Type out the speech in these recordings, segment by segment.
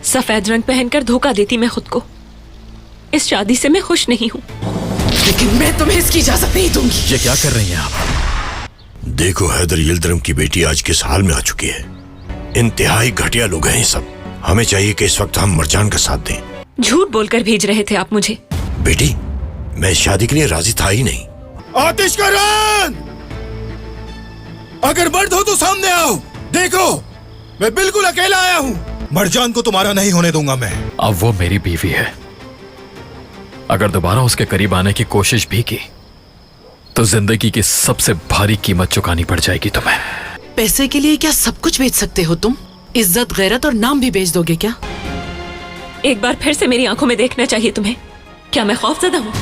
सफेद रंग पहनकर धोखा देती मैं खुद को। इस शादी से मैं खुश नहीं हूँ। लेकिन मैं तुम्हें इसकी इजाजत नहीं दूंगी। ये क्या कर रही हैं आप? देखो हैदर यिल्दिरम की बेटी आज किस हाल में आ चुकी है। इंतहाई घटिया लोग हैं ये सब। हमें चाहिए कि इस वक्त हम मरजान का साथ दें। झूठ बोलकर भेज रहे थे आप मुझे। बेटी, मैं इस शादी के लिए राजी था ही नहीं। आतिशकरण! अगर मर्द हो तो सामने आओ। देखो, मैं बिल्कुल अकेला आया हूँ। मरजान को तुम्हारा नहीं होने दूंगा मैं। अब वो मेरी बीवी है। अगर दोबारा उसके करीब आने की कोशिश भी की तो जिंदगी की सबसे भारी कीमत चुकानी पड़ जाएगी तुम्हें। पैसे के लिए क्या सब कुछ बेच सकते हो तुम? इज्जत, गैरत और नाम भी बेच दोगे क्या? एक बार फिर से मेरी आंखों में देखना चाहिए तुम्हें। क्या मैं खौफजदा हूँ?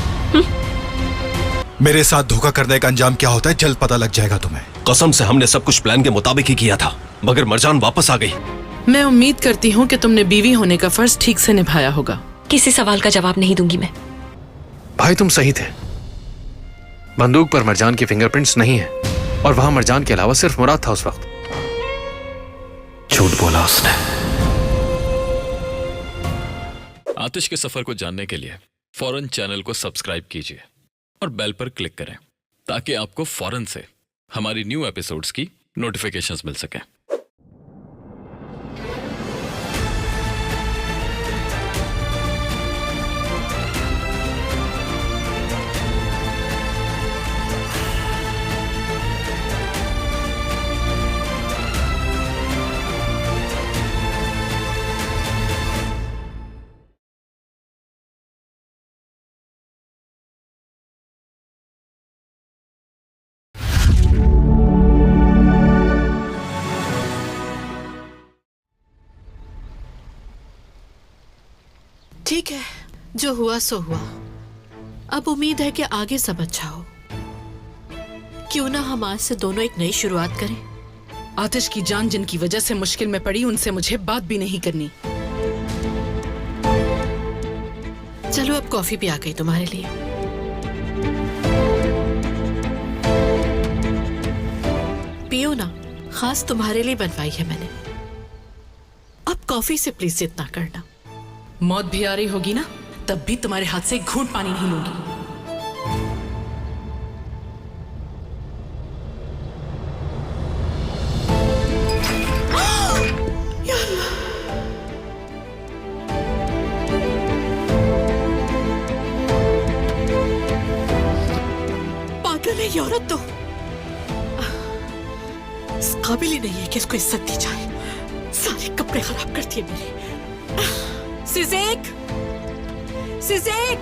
मेरे साथ धोखा करने का अंजाम क्या होता है जल्द पता लग जाएगा तुम्हें। कसम से हमने सब कुछ प्लान के मुताबिक ही किया था, मगर मरजान वापस आ गई। मैं उम्मीद करती हूँ कि तुमने बीवी होने का फर्ज ठीक से निभाया होगा। किसी सवाल का जवाब नहीं दूंगी मैं। भाई तुम सही थे। बंदूक पर मरजान की फिंगरप्रिंट्स नहीं है और वहां मरजान के अलावा सिर्फ मुराद था उस वक्त। झूठ बोला उसने। आतिश के सफर को जानने के लिए फौरन चैनल को सब्सक्राइब कीजिए और बेल पर क्लिक करें ताकि आपको फौरन से हमारी न्यू एपिसोड्स की नोटिफिकेशंस मिल सकें। ठीक है, जो हुआ सो हुआ। अब उम्मीद है कि आगे सब अच्छा हो। क्यों ना हम आज से दोनों एक नई शुरुआत करें। आतिश की जान जिनकी वजह से मुश्किल में पड़ी, उनसे मुझे बात भी नहीं करनी। चलो अब कॉफी भी आ गई तुम्हारे लिए। पियो ना, खास तुम्हारे लिए बनवाई है मैंने। अब कॉफी से प्लीज इतना करना। मौत भी आ रही होगी ना, तब भी तुम्हारे हाथ से घूंट पानी नहीं लूंगी। पागल है ये औरत तो। इस काबिल ही नहीं है कि इसको इज्जत दी जाए। सारे कपड़े खराब करती है मेरे। सिज़ेक! सिज़ेक!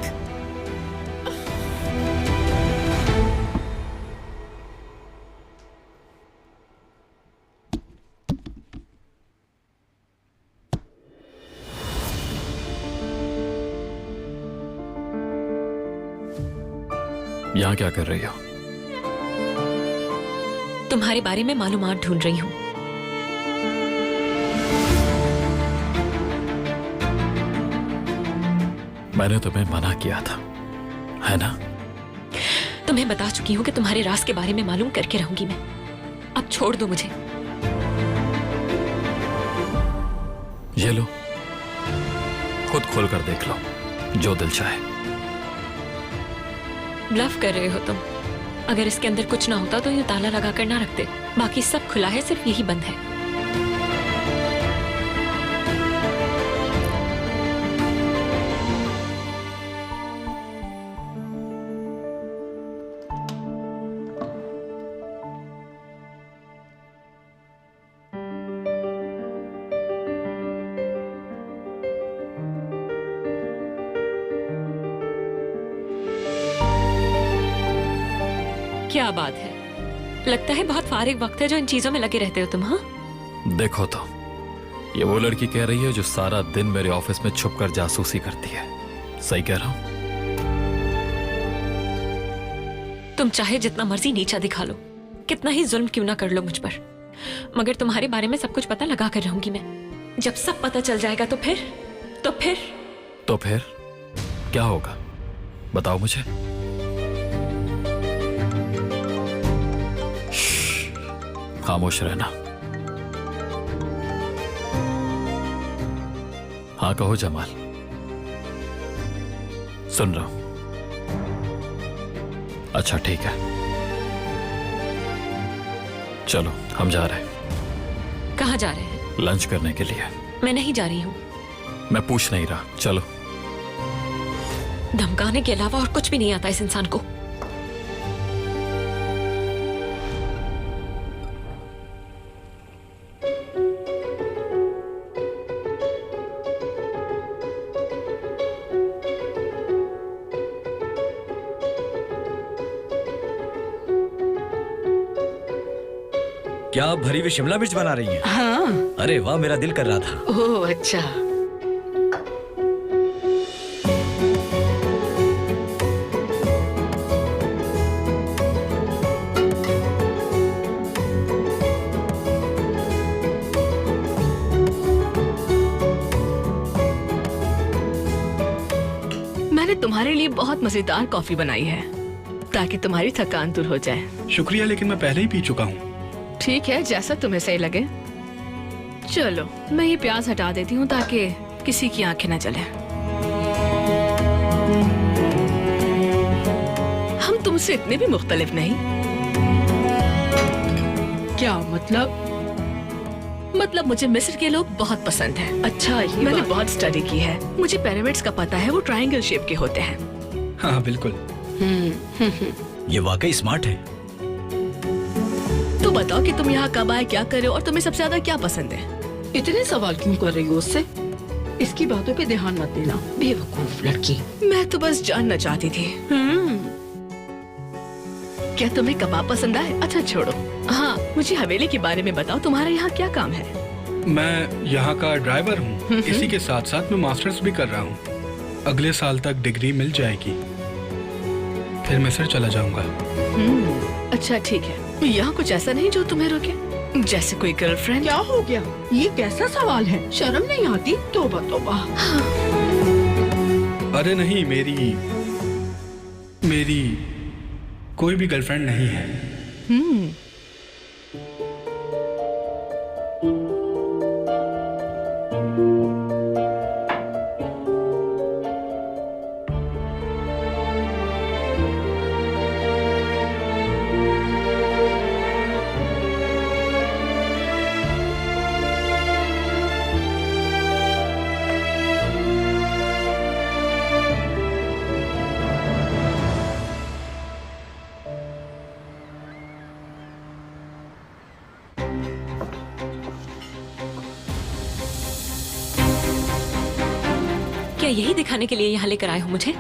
यहां क्या कर रही हो? तुम्हारे बारे में मालूमात ढूंढ रही हूँ। मैंने तुम्हें मना किया था, है ना? तुम्हें बता चुकी हूँ कि तुम्हारे राज के बारे में मालूम करके रहूंगी मैं। अब छोड़ दो मुझे। ये लो, खुद खोल कर देख लो, जो दिल चाहे। ब्लफ कर रहे हो तुम। अगर इसके अंदर कुछ ना होता तो ये ताला लगा कर ना रखते। बाकी सब खुला है, सिर्फ यही बंद है। क्या बात है, लगता है बहुत फारिग वक्त है जो इन चीजों में लगे रहते हो तुम। हाँ, देखो तो, ये वो लड़की कह रही है जो सारा दिन मेरे ऑफिस में छुपकर जासूसी करती है। सही कह रहा हूं? तुम चाहे जितना मर्जी नीचा दिखा लो, कितना ही जुल्म क्यों ना कर लो मुझ पर, मगर तुम्हारे बारे में सब कुछ पता लगा कर रहूंगी मैं। जब सब पता चल जाएगा तो फिर क्या होगा? बताओ मुझे। खामोश रहना। हाँ कहो जमाल, सुन रहा हूं। अच्छा ठीक है, चलो हम जा रहे हैं। कहाँ जा रहे हैं? लंच करने के लिए। मैं नहीं जा रही हूँ। मैं पूछ नहीं रहा, चलो। धमकाने के अलावा और कुछ भी नहीं आता इस इंसान को। क्या आप भरी हुई शिमला मिर्च बना रही हैं? हाँ। अरे वाह, मेरा दिल कर रहा था। ओह अच्छा। मैंने तुम्हारे लिए बहुत मजेदार कॉफी बनाई है ताकि तुम्हारी थकान दूर हो जाए। शुक्रिया, लेकिन मैं पहले ही पी चुका हूँ। ठीक है, जैसा तुम्हें सही लगे। चलो मैं ये प्याज हटा देती हूँ ताकि किसी की आंखें न जले। हम तुमसे इतने भी मुख्तलिफ नहीं। क्या मतलब? मतलब मुझे मिस्र के लोग बहुत पसंद हैं। अच्छा, ये मैंने बात। बहुत स्टडी की है। मुझे पिरामिड्स का पता है, वो ट्रायंगल शेप के होते हैं। हाँ बिल्कुल। ये वाकई स्मार्ट है। तो बताओ कि तुम यहाँ कब आए, क्या करे और तुम्हें सबसे ज्यादा क्या पसंद है? इतने सवाल क्यों कर रही हो उससे? इसकी बातों पे ध्यान मत देना, बेवकूफ लड़की। मैं तो बस जानना चाहती थी। क्या तुम्हें कबाब पसंद आए? अच्छा छोड़ो। हाँ, मुझे हवेली के बारे में बताओ, तुम्हारा यहाँ क्या काम है? मैं यहाँ का ड्राइवर हूँ। इसी के साथ साथ मैं मास्टर्स भी कर रहा हूँ। अगले साल तक डिग्री मिल जाएगी, फिर मिस्र चला जाऊंगा। अच्छा ठीक है। यहाँ कुछ ऐसा नहीं जो तुम्हें रोके, जैसे कोई गर्लफ्रेंड? क्या हो गया? ये कैसा सवाल है? शर्म नहीं आती? तौबा तौबा। अरे नहीं, मेरी कोई भी गर्लफ्रेंड नहीं है। क्या यही दिखाने के लिए यहाँ लेकर आए हो मुझे?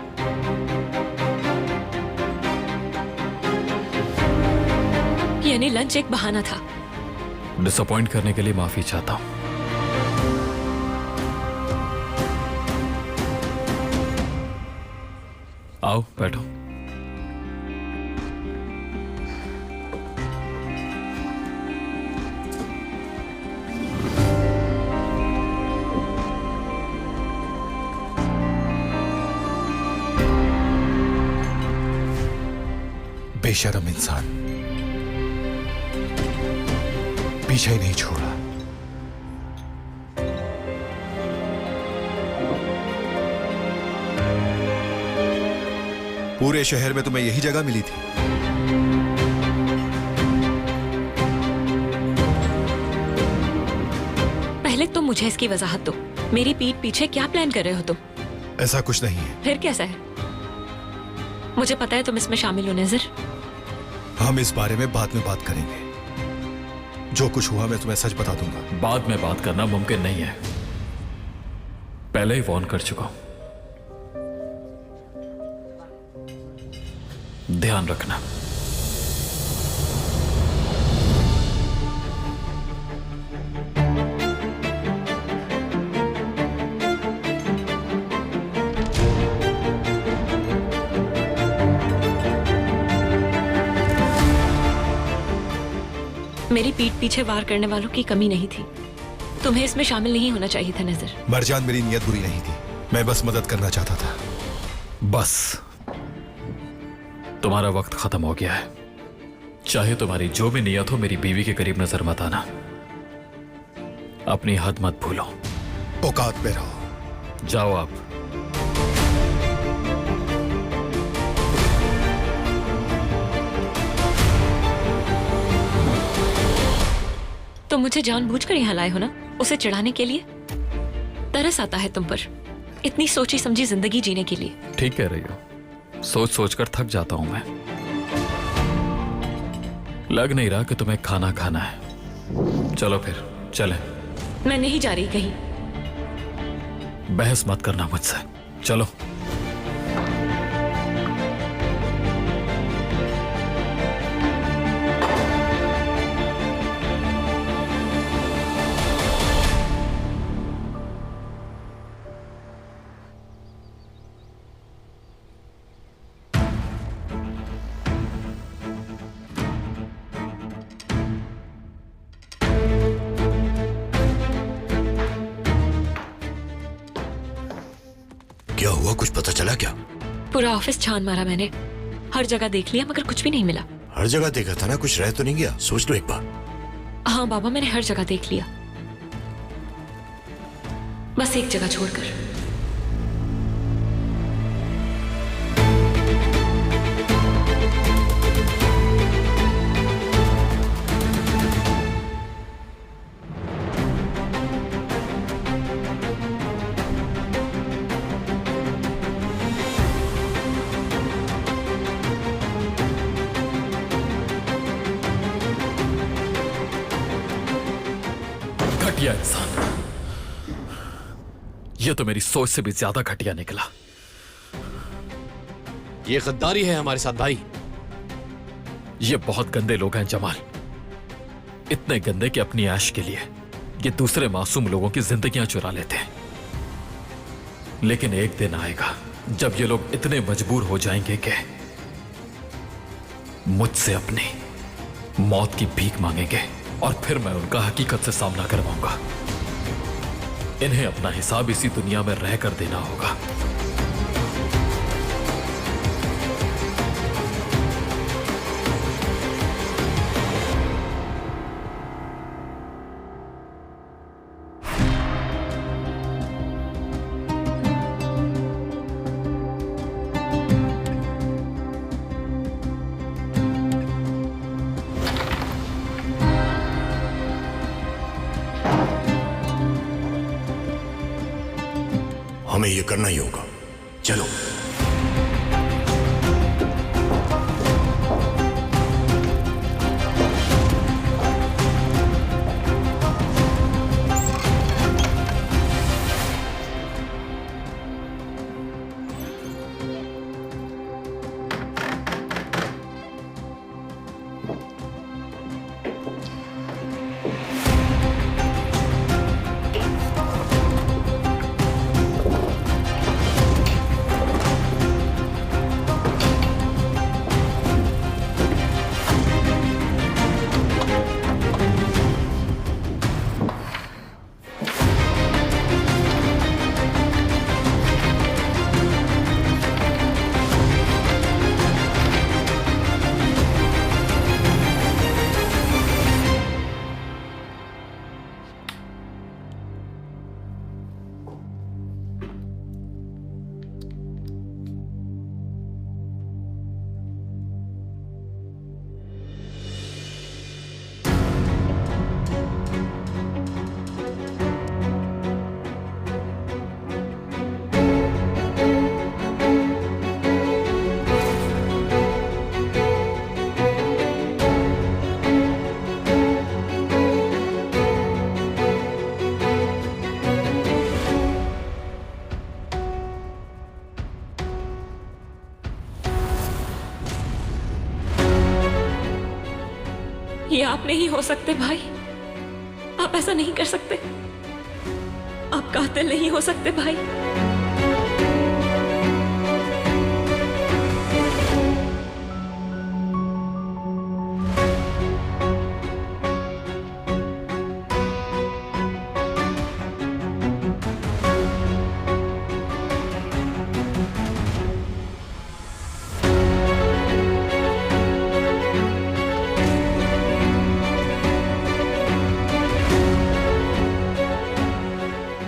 यानी लंच एक बहाना था। डिसअपॉइंट करने के लिए माफी चाहता हूँ। आओ बैठो। बेशर्म इंसान, पीछे ही नहीं छोड़ा। पूरे शहर में तुम्हें यही जगह मिली थी? पहले तुम मुझे इसकी वजाहत दो। मेरी पीठ पीछे क्या प्लान कर रहे हो तुम? ऐसा कुछ नहीं है। फिर कैसा है? मुझे पता है तुम इसमें शामिल हो नजर। हम इस बारे में बाद में बात करेंगे। जो कुछ हुआ मैं तुम्हें सच बता दूंगा। बाद में बात करना मुमकिन नहीं है, पहले ही वार्न कर चुका हूं। ध्यान रखना। मेरी पीठ पीछे वार करने वालों की कमी नहीं थी। तुम्हें इसमें शामिल नहीं होना चाहिए था नजर। मरजान, मेरी नीयत बुरी नहीं थी, मैं बस मदद करना चाहता था। बस तुम्हारा वक्त खत्म हो गया है। चाहे तुम्हारी जो भी नियत हो, मेरी बीवी के करीब नजर मत आना। अपनी हद मत भूलो। औकात पे रहो। जाओ आप। तुम मुझे जानबूझकर यहाँ लाए हो ना, उसे चिढ़ाने के लिए? तरस आता है तुम पर, इतनी सोची समझी जिंदगी जीने के लिए। ठीक कह रही हो, सोच सोचकर थक जाता हूं मैं। लग नहीं रहा कि तुम्हें खाना खाना है। चलो फिर चलें। मैं नहीं जा रही कहीं। बहस मत करना मुझसे, चलो। क्या हुआ, कुछ पता चला क्या? पूरा ऑफिस छान मारा मैंने, हर जगह देख लिया मगर कुछ भी नहीं मिला। हर जगह देखा था ना, कुछ रह तो नहीं गया? सोच लो एक बार। हाँ बाबा, मैंने हर जगह देख लिया, बस एक जगह छोड़कर। घटिया इंसान, ये तो मेरी सोच से भी ज्यादा घटिया निकला। ये गद्दारी है हमारे साथ भाई। ये बहुत गंदे लोग हैं जमाल, इतने गंदे कि अपनी ऐश के लिए ये दूसरे मासूम लोगों की जिंदगियां चुरा लेते हैं। लेकिन एक दिन आएगा जब ये लोग इतने मजबूर हो जाएंगे कि मुझसे अपनी मौत की भीख मांगेंगे और फिर मैं उनका हकीकत से सामना करवाऊंगा। इन्हें अपना हिसाब इसी दुनिया में रहकर देना होगा। हमें ये करना ही होगा, चलो। ये आप नहीं हो सकते भाई, आप ऐसा नहीं कर सकते, आप कातिल नहीं हो सकते भाई।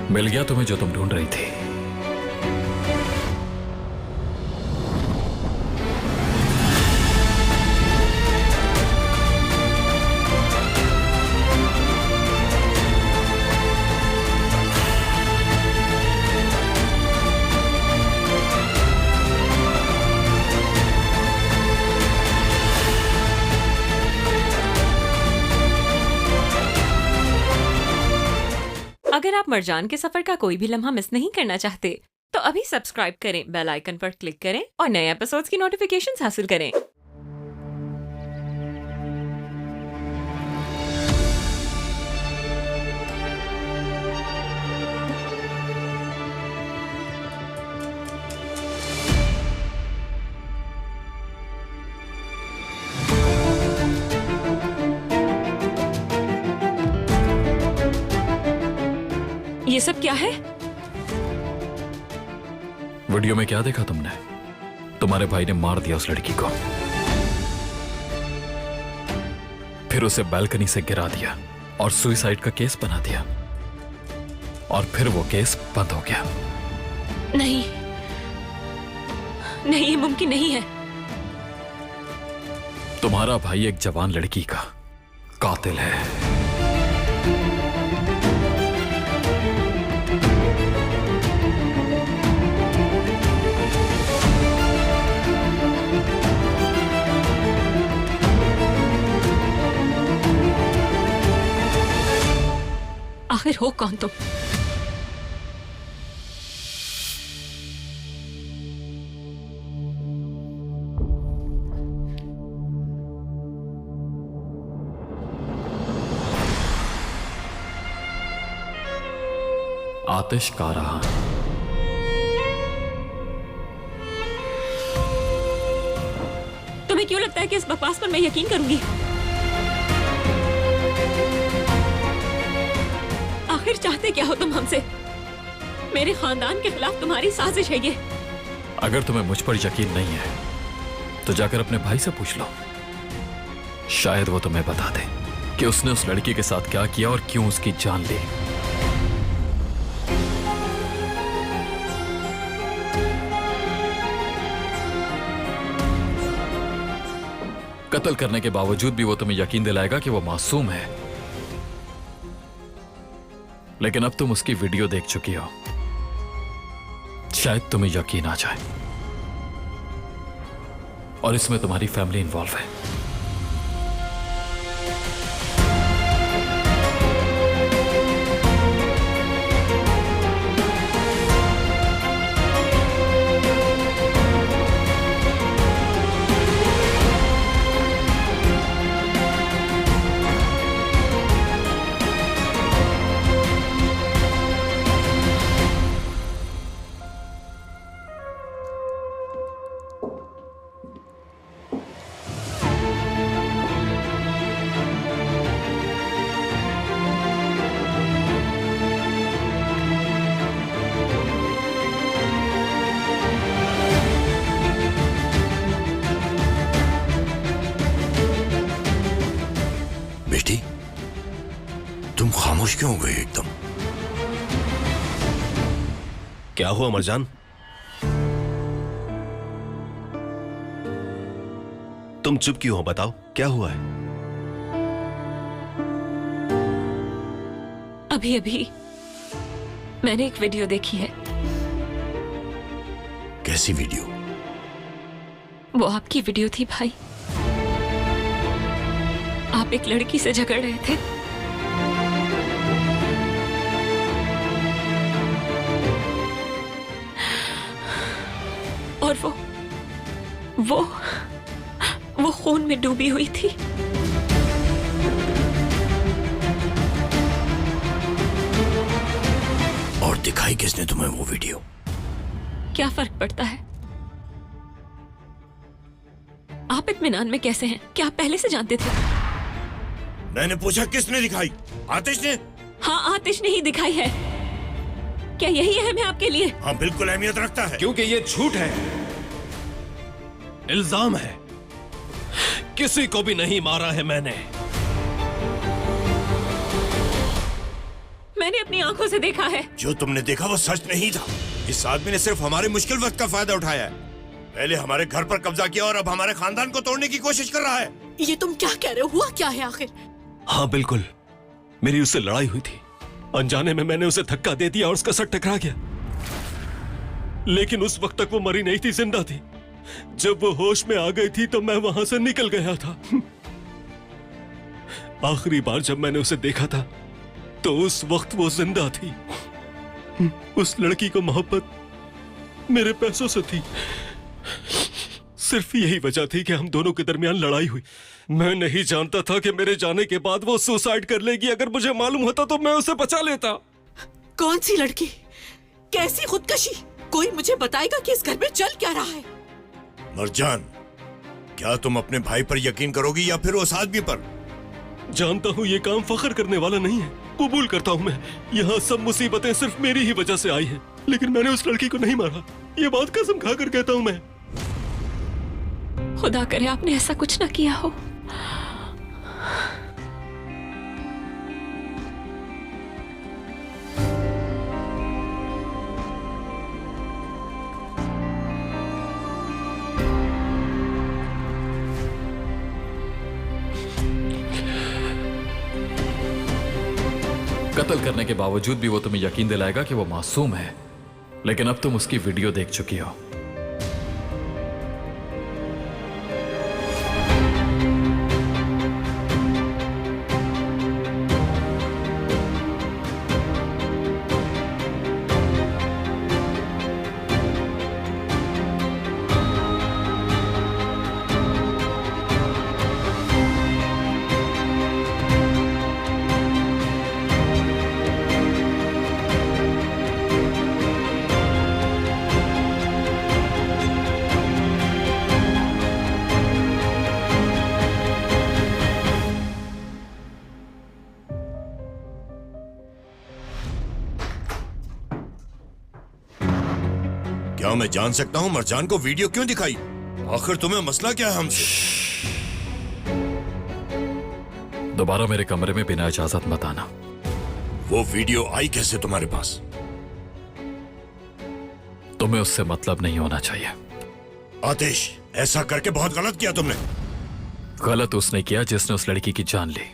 मिल गया तुम्हें जो तुम ढूंढ रही थी। अगर आप मरजान के सफर का कोई भी लम्हा मिस नहीं करना चाहते तो अभी सब्सक्राइब करें, बेल आइकन पर क्लिक करें और नए एपिसोड्स की नोटिफिकेशंस हासिल करें। ये सब क्या है? वीडियो में क्या देखा तुमने? तुम्हारे भाई ने मार दिया उस लड़की को, फिर उसे बालकनी से गिरा दिया और सुसाइड का केस बना दिया, और फिर वो केस बंद हो गया। नहीं नहीं, ये मुमकिन नहीं है। तुम्हारा भाई एक जवान लड़की का कातिल है। आखिर हो कौन तुम? आतिश कारहान। तुम्हें क्यों लगता है कि इस बकवास पर मैं यकीन करूंगी? आखिर चाहते क्या हो तुम हमसे? मेरे खानदान के खिलाफ तुम्हारी साजिश है ये। अगर तुम्हें मुझ पर यकीन नहीं है तो जाकर अपने भाई से पूछ लो, शायद वो तुम्हें बता दे कि उसने उस लड़की के साथ क्या किया और क्यों उसकी जान ली। कत्ल करने के बावजूद भी वो तुम्हें यकीन दिलाएगा कि वो मासूम है, लेकिन अब तुम उसकी वीडियो देख चुकी हो, शायद तुम्हें यकीन आ जाए। और इसमें तुम्हारी फैमिली इन्वॉल्व है। बेटी, तुम खामोश क्यों हो गए एकदम? क्या हुआ मरजान? तुम चुप क्यों हो? बताओ क्या हुआ है? अभी अभी मैंने एक वीडियो देखी है। कैसी वीडियो? वो आपकी वीडियो थी भाई। आप एक लड़की से झगड़ रहे थे। और वो खून में डूबी हुई थी। और दिखाई किसने तुम्हें वो वीडियो? क्या फर्क पड़ता है? आप इत्मीनान में कैसे हैं? क्या आप पहले से जानते थे? मैंने पूछा किसने दिखाई? आतिश ने? हाँ, आतिश ने ही दिखाई है। क्या यही अहम है आपके लिए? हाँ, बिल्कुल अहमियत रखता है। क्योंकि ये झूठ है, इल्जाम है। किसी को भी नहीं मारा है मैंने अपनी आंखों से देखा है। जो तुमने देखा वो सच नहीं था। इस आदमी ने सिर्फ हमारे मुश्किल वक्त का फायदा उठाया है। पहले हमारे घर पर कब्जा किया और अब हमारे खानदान को तोड़ने की कोशिश कर रहा है। ये तुम क्या कह रहे हो? हुआ क्या है आखिर? हाँ बिल्कुल, मेरी उससे लड़ाई हुई थी। अनजाने में मैंने उसे धक्का दे दिया और उसका सर टकरा गया। लेकिन उस वक्त तक वो मरी नहीं थी, जिंदा थी। जब वो होश में आ गई थी तो मैं वहां से निकल गया था। आखिरी बार जब मैंने उसे देखा था तो उस वक्त वो जिंदा थी। उस लड़की को मोहब्बत मेरे पैसों से थी। सिर्फ यही वजह थी कि हम दोनों के दरमियान लड़ाई हुई। मैं नहीं जानता था कि मेरे जाने के बाद वो सुसाइड कर लेगी। अगर मुझे मालूम होता तो मैं उसे बचा लेता। कौन सी लड़की? कैसी खुदकशी? कोई मुझे बताएगा कि इस घर में चल क्या रहा है? मरजान, क्या तुम अपने भाई पर यकीन करोगी या फिर उस आदमी पर? जानता हूँ ये काम फख्र करने वाला नहीं है, कबूल करता हूँ मैं। यहाँ सब मुसीबतें सिर्फ मेरी ही वजह से आई हैं, लेकिन मैंने उस लड़की को नहीं मारा। ये बात कसम खाकर कहता हूँ मैं। खुदा करे आपने ऐसा कुछ ना किया हो। कत्ल करने के बावजूद भी वो तुम्हें यकीन दिलाएगा कि वो मासूम है, लेकिन अब तुम उसकी वीडियो देख चुकी हो। क्या मैं जान सकता हूँ मरजान को वीडियो क्यों दिखाई? आखिर तुम्हें मसला क्या है हमसे? दोबारा मेरे कमरे में बिना इजाजत मत आना। वो वीडियो आई कैसे तुम्हारे पास? तुम्हें उससे मतलब नहीं होना चाहिए। आतिश, ऐसा करके बहुत गलत किया तुमने। गलत उसने किया जिसने उस लड़की की जान ली,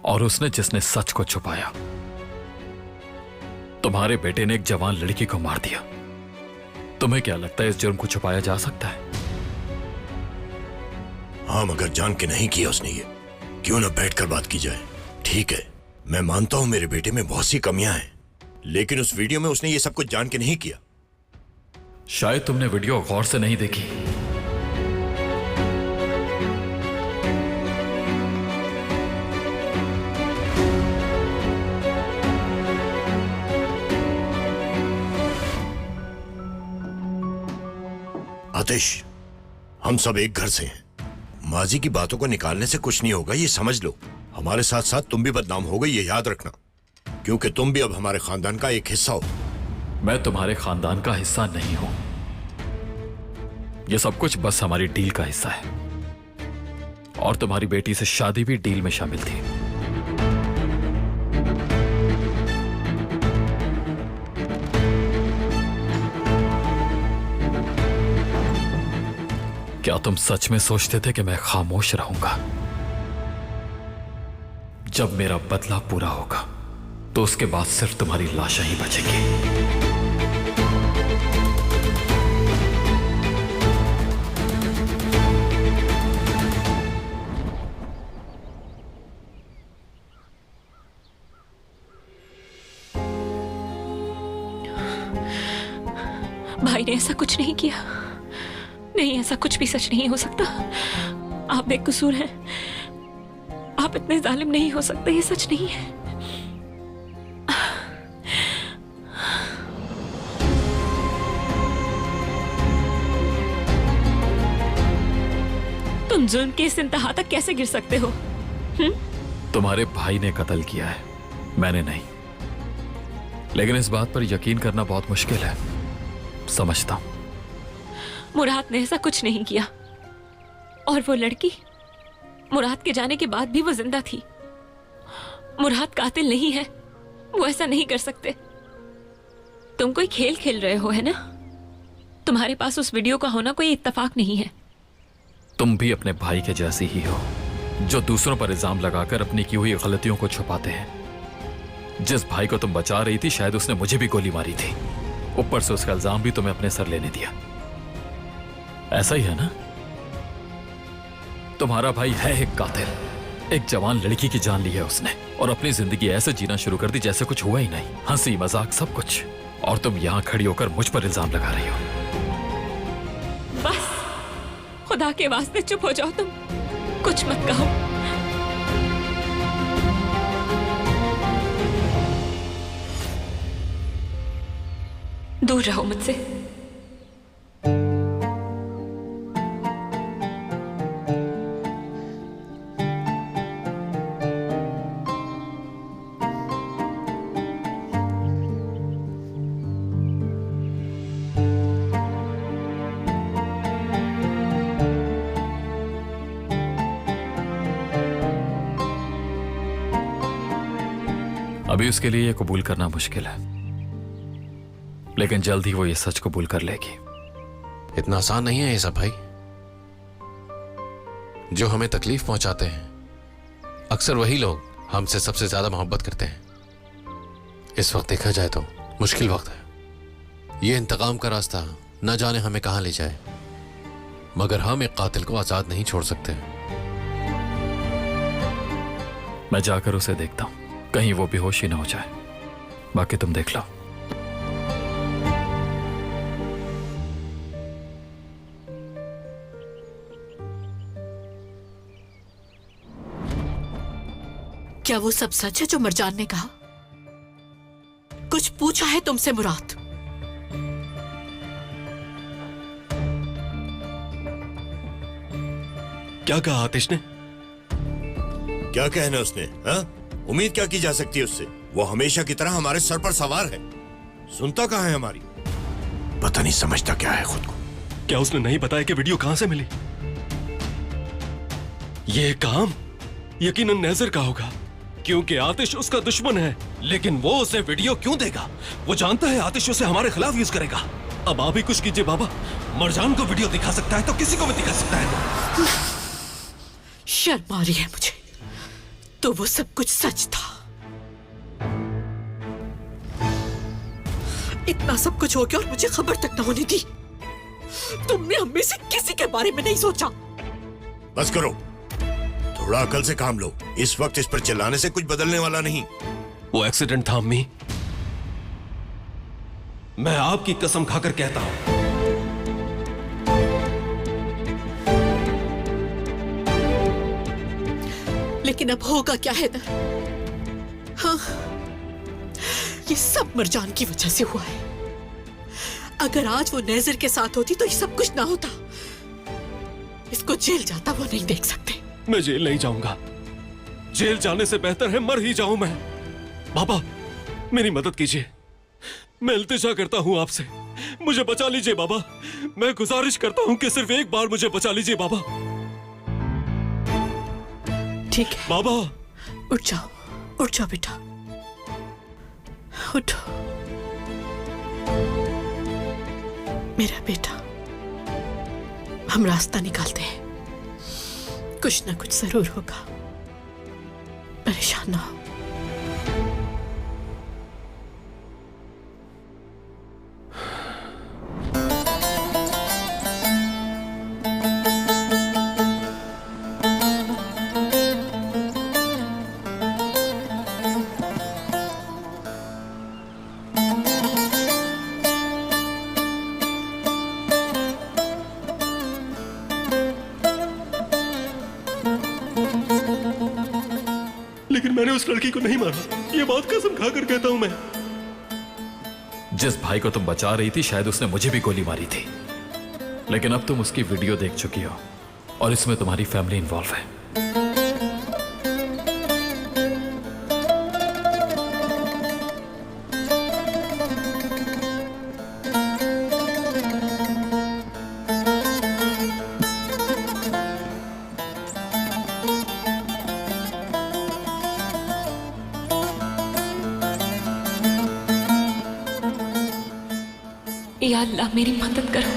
और उसने जिसने सच को छुपाया। तुम्हारे बेटे ने एक जवान लड़की को मार दिया। तुम्हें क्या लगता है इस जुर्म को छुपाया जा सकता है? हाँ, मगर जान के नहीं किया उसने ये। क्यों ना बैठकर बात की जाए? ठीक है, मैं मानता हूं मेरे बेटे में बहुत सी कमियां हैं, लेकिन उस वीडियो में उसने ये सब कुछ जान के नहीं किया। शायद तुमने वीडियो गौर से नहीं देखी। आतिश, हम सब एक घर से हैं। माजी की बातों को निकालने से कुछ नहीं होगा, ये समझ लो। हमारे साथ साथ तुम भी बदनाम हो गई, ये याद रखना, क्योंकि तुम भी अब हमारे खानदान का एक हिस्सा हो। मैं तुम्हारे खानदान का हिस्सा नहीं हूं। यह सब कुछ बस हमारी डील का हिस्सा है, और तुम्हारी बेटी से शादी भी डील में शामिल थी। क्या तुम सच में सोचते थे कि मैं खामोश रहूंगा? जब मेरा बदला पूरा होगा तो उसके बाद सिर्फ तुम्हारी लाशें ही बचेंगी। भाई ने ऐसा कुछ नहीं किया। नहीं, ऐसा कुछ भी सच नहीं हो सकता। आप बेकसूर हैं। आप इतने जालिम नहीं हो सकते। ये सच नहीं है। तुम जुल्म के इस इंतहा तक कैसे गिर सकते हो? तुम्हारे भाई ने कत्ल किया है, मैंने नहीं। लेकिन इस बात पर यकीन करना बहुत मुश्किल है, समझता हूं। मुराद ने ऐसा कुछ नहीं किया, और वो लड़की मुराद के जाने के बाद भी वो जिंदा थी। मुराद कातिल नहीं है, वो ऐसा नहीं कर सकते। तुम कोई खेल खेल रहे हो, है ना? तुम्हारे पास उस वीडियो का होना कोई इत्तेफाक नहीं है। तुम भी अपने भाई के जैसी ही हो, जो दूसरों पर इल्जाम लगाकर अपनी की हुई गलतियों को छुपाते हैं। जिस भाई को तुम बचा रही थी, शायद उसने मुझे भी गोली मारी थी। ऊपर से उसका इल्जाम भी तुम्हें अपने सर लेने दिया। ऐसा ही है ना? तुम्हारा भाई है एक कातिल। एक जवान लड़की की जान ली है उसने। और अपनी जिंदगी ऐसे जीना शुरू कर दी जैसे कुछ हुआ ही नहीं, हंसी मजाक सब कुछ। और तुम यहां खड़ी होकर मुझ पर इल्जाम लगा रही हो। बस खुदा के वास्ते चुप हो जाओ, तुम कुछ मत कहो। दूर रहो मुझसे। अभी उसके लिए ये कबूल करना मुश्किल है, लेकिन जल्द ही वो ये सच कबूल कर लेगी। इतना आसान नहीं है ये सब भाई। जो हमें तकलीफ पहुंचाते हैं अक्सर वही लोग हमसे सबसे ज्यादा मोहब्बत करते हैं। इस वक्त देखा जाए तो मुश्किल वक्त है। ये इंतकाम का रास्ता न जाने हमें कहां ले जाए, मगर हम एक कातिल को आजाद नहीं छोड़ सकते। मैं जाकर उसे देखता हूं, कहीं वो बेहोश ही ना हो जाए। बाकी तुम देख लो। क्या वो सब सच है जो मरजान ने कहा? कुछ पूछा है तुमसे मुराद? क्या कहा आतिश ने? क्या कहना उसने? हाँ? उम्मीद क्या की जा सकती है उससे? वो हमेशा की तरह हमारे सर पर सवार है, सुनता कहाँ है हमारी? पता नहीं समझता क्या है खुद को। क्या उसने नहीं बताया कि वीडियो कहां से मिली? ये काम यकीनन नेजर का होगा, क्योंकि आतिश उसका दुश्मन है। लेकिन वो उसे वीडियो क्यों देगा? वो जानता है आतिश उसे हमारे खिलाफ यूज करेगा। अब आप ही कुछ कीजिए बाबा। मरजान को वीडियो दिखा सकता है तो किसी को भी दिखा सकता है। शर्म आ रही है मुझे। तो वो सब कुछ सच था। इतना सब कुछ हो गया और मुझे खबर तक न होने दी। तुमने हम में से किसी के बारे में नहीं सोचा। बस करो, थोड़ा अकल से काम लो। इस वक्त इस पर चिल्लाने से कुछ बदलने वाला नहीं। वो एक्सीडेंट था अम्मी, मैं आपकी कसम खाकर कहता हूं। लेकिन अब होगा क्या हैदर? हाँ, ये सब मरजान की वजह से हुआ है। अगर आज वो नेजर के साथ होती तो ये सब कुछ ना होता। इसको जेल जाता वो नहीं देख सकते। मैं जेल नहीं जाऊंगा। जेल जाने से बेहतर है मर ही जाऊं मैं। बाबा, मेरी मदद कीजिए। मैं इल्तिजा करता हूं आपसे, मुझे बचा लीजिए बाबा। मैं गुजारिश करता हूं कि सिर्फ एक बार मुझे बचा लीजिए बाबा। ठीक है बाबा। उठ जाओ बेटा, उठो मेरा बेटा। हम रास्ता निकालते हैं, कुछ ना कुछ जरूर होगा। परेशान ना हो। लेकिन मैंने उस लड़की को नहीं मारा, ये बात कसम खाकर कहता हूं मैं। जिस भाई को तुम बचा रही थी शायद उसने मुझे भी गोली मारी थी, लेकिन अब तुम उसकी वीडियो देख चुकी हो और इसमें तुम्हारी फैमिली इन्वॉल्व है। या अल्लाह मेरी मदद करो।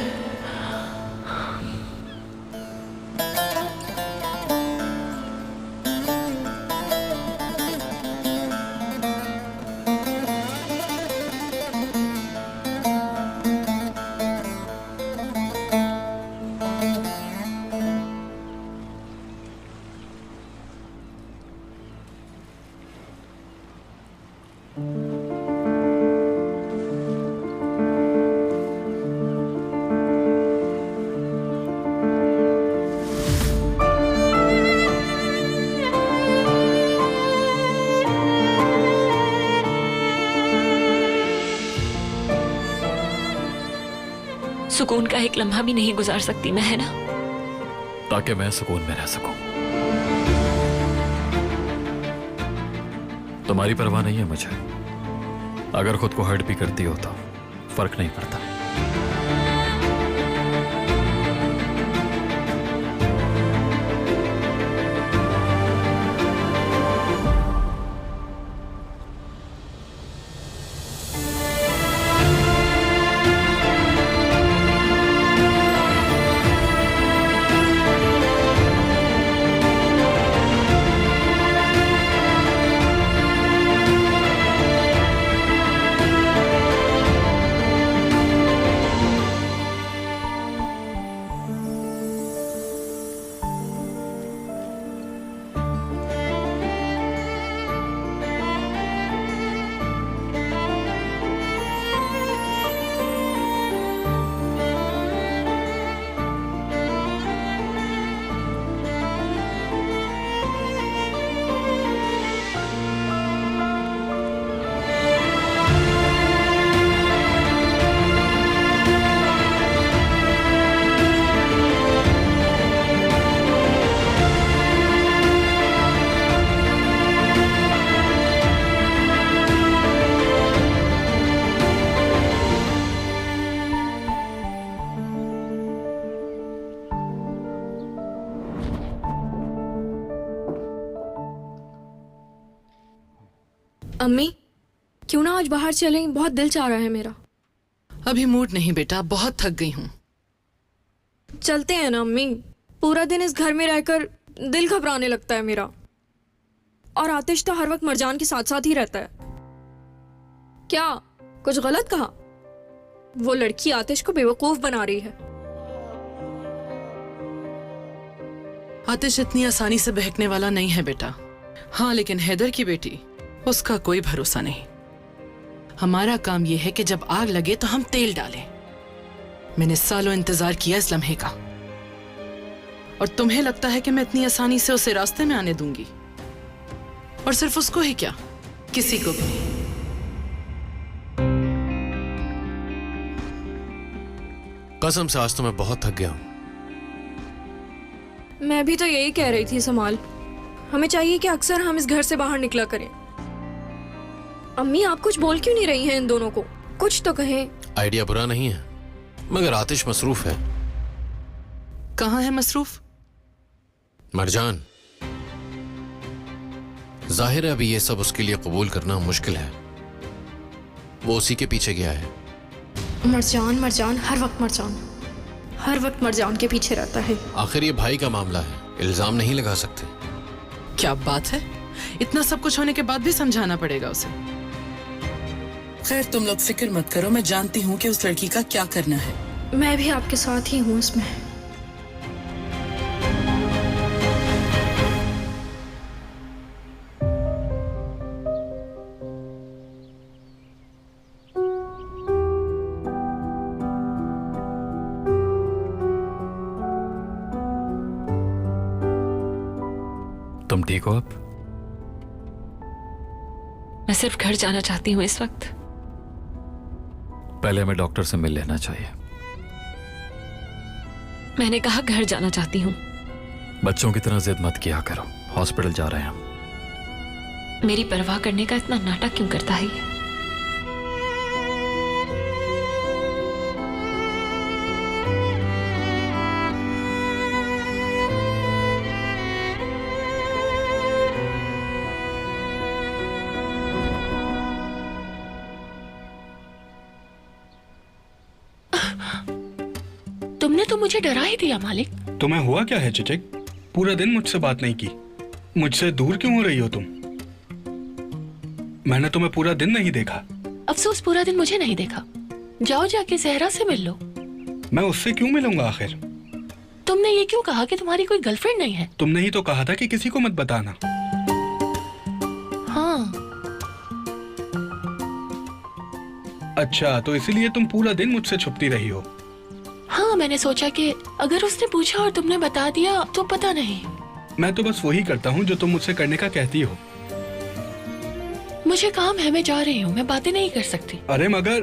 सुकून का एक लम्हा भी नहीं गुजार सकती मैं, है ना? ताकि मैं सुकून में रह सकूं। तुम्हारी परवाह नहीं है मुझे। अगर खुद को हर्ट भी करती हो तो फर्क नहीं पड़ता। अम्मी, क्यों ना आज बाहर चलें? बहुत दिल चाह रहा है मेरा। अभी मूड नहीं बेटा, बहुत थक गई हूँ। चलते हैं ना अम्मी। पूरा दिन इस घर में रहकर दिल घबराने लगता है मेरा। और आतिश तो हर वक्त मरजान के साथ साथ ही रहता है। क्या कुछ गलत कहा? वो लड़की आतिश को बेवकूफ बना रही है। आतिश इतनी आसानी से बहकने वाला नहीं है बेटा। हाँ, लेकिन हैदर की बेटी, उसका कोई भरोसा नहीं। हमारा काम यह है कि जब आग लगे तो हम तेल डालें। मैंने सालों इंतजार किया इस लम्हे का, और तुम्हें लगता है कि मैं इतनी आसानी से उसे रास्ते में आने दूंगी? और सिर्फ उसको ही क्या, किसी को भी। कसम से आज तो मैं बहुत थक गया हूं। मैं भी तो यही कह रही थी समाल। हमें चाहिए कि अक्सर हम इस घर से बाहर निकला करें। अम्मी, आप कुछ बोल क्यों नहीं रही हैं इन दोनों को? कुछ तो कहें। आइडिया बुरा नहीं है, मगर आतिश मसरूफ है। कहाँ है मसरूफ? मरजान, जाहिर है अभी ये सब उसके लिए कबूल करना मुश्किल है। वो उसी के पीछे गया है। मरजान, मरजान, हर वक्त मरजान, हर वक्त मरजान के पीछे रहता है। आखिर ये भाई का मामला है, इल्जाम नहीं लगा सकते। क्या बात है, इतना सब कुछ होने के बाद भी समझाना पड़ेगा उसे। खैर, तुम लोग फिक्र मत करो, मैं जानती हूँ कि उस लड़की का क्या करना है। मैं भी आपके साथ ही हूँ इसमें। तुम ठीक हो अब? मैं सिर्फ घर जाना चाहती हूँ इस वक्त। पहले हमें डॉक्टर से मिल लेना चाहिए। मैंने कहा घर जाना चाहती हूँ। बच्चों की तरह जिद मत किया करो, हॉस्पिटल जा रहे हैं हम। मेरी परवाह करने का इतना नाटक क्यों करता है ये? तुमने तो मुझे डरा ही दिया मालिक। तुम्हें हुआ क्या है चिचिक? पूरा दिन मुझसे बात नहीं की। मुझसे दूर क्यों हो रही हो तुम? मैंने तुम्हें पूरा दिन नहीं देखा। अफसोस पूरा दिन मुझे नहीं देखा। जाओ जाके जहरा से मिल लो। मैं उससे क्यों मिलूंगा आखिर? तुमने ये क्यों कहा कि तुम्हारी कोई गर्लफ्रेंड नहीं है? तुमने ही तो कहा था कि किसी को मत बताना। हाँ। अच्छा, तो इसीलिए तुम पूरा दिन मुझसे छुपती रही हो? हाँ, मैंने सोचा कि अगर उसने पूछा और तुमने बता दिया तो पता नहीं। मैं तो बस वही करता हूँ जो तुम मुझसे करने का कहती हो। मुझे काम है, मैं जा रही हूँ, मैं बातें नहीं कर सकती। अरे मगर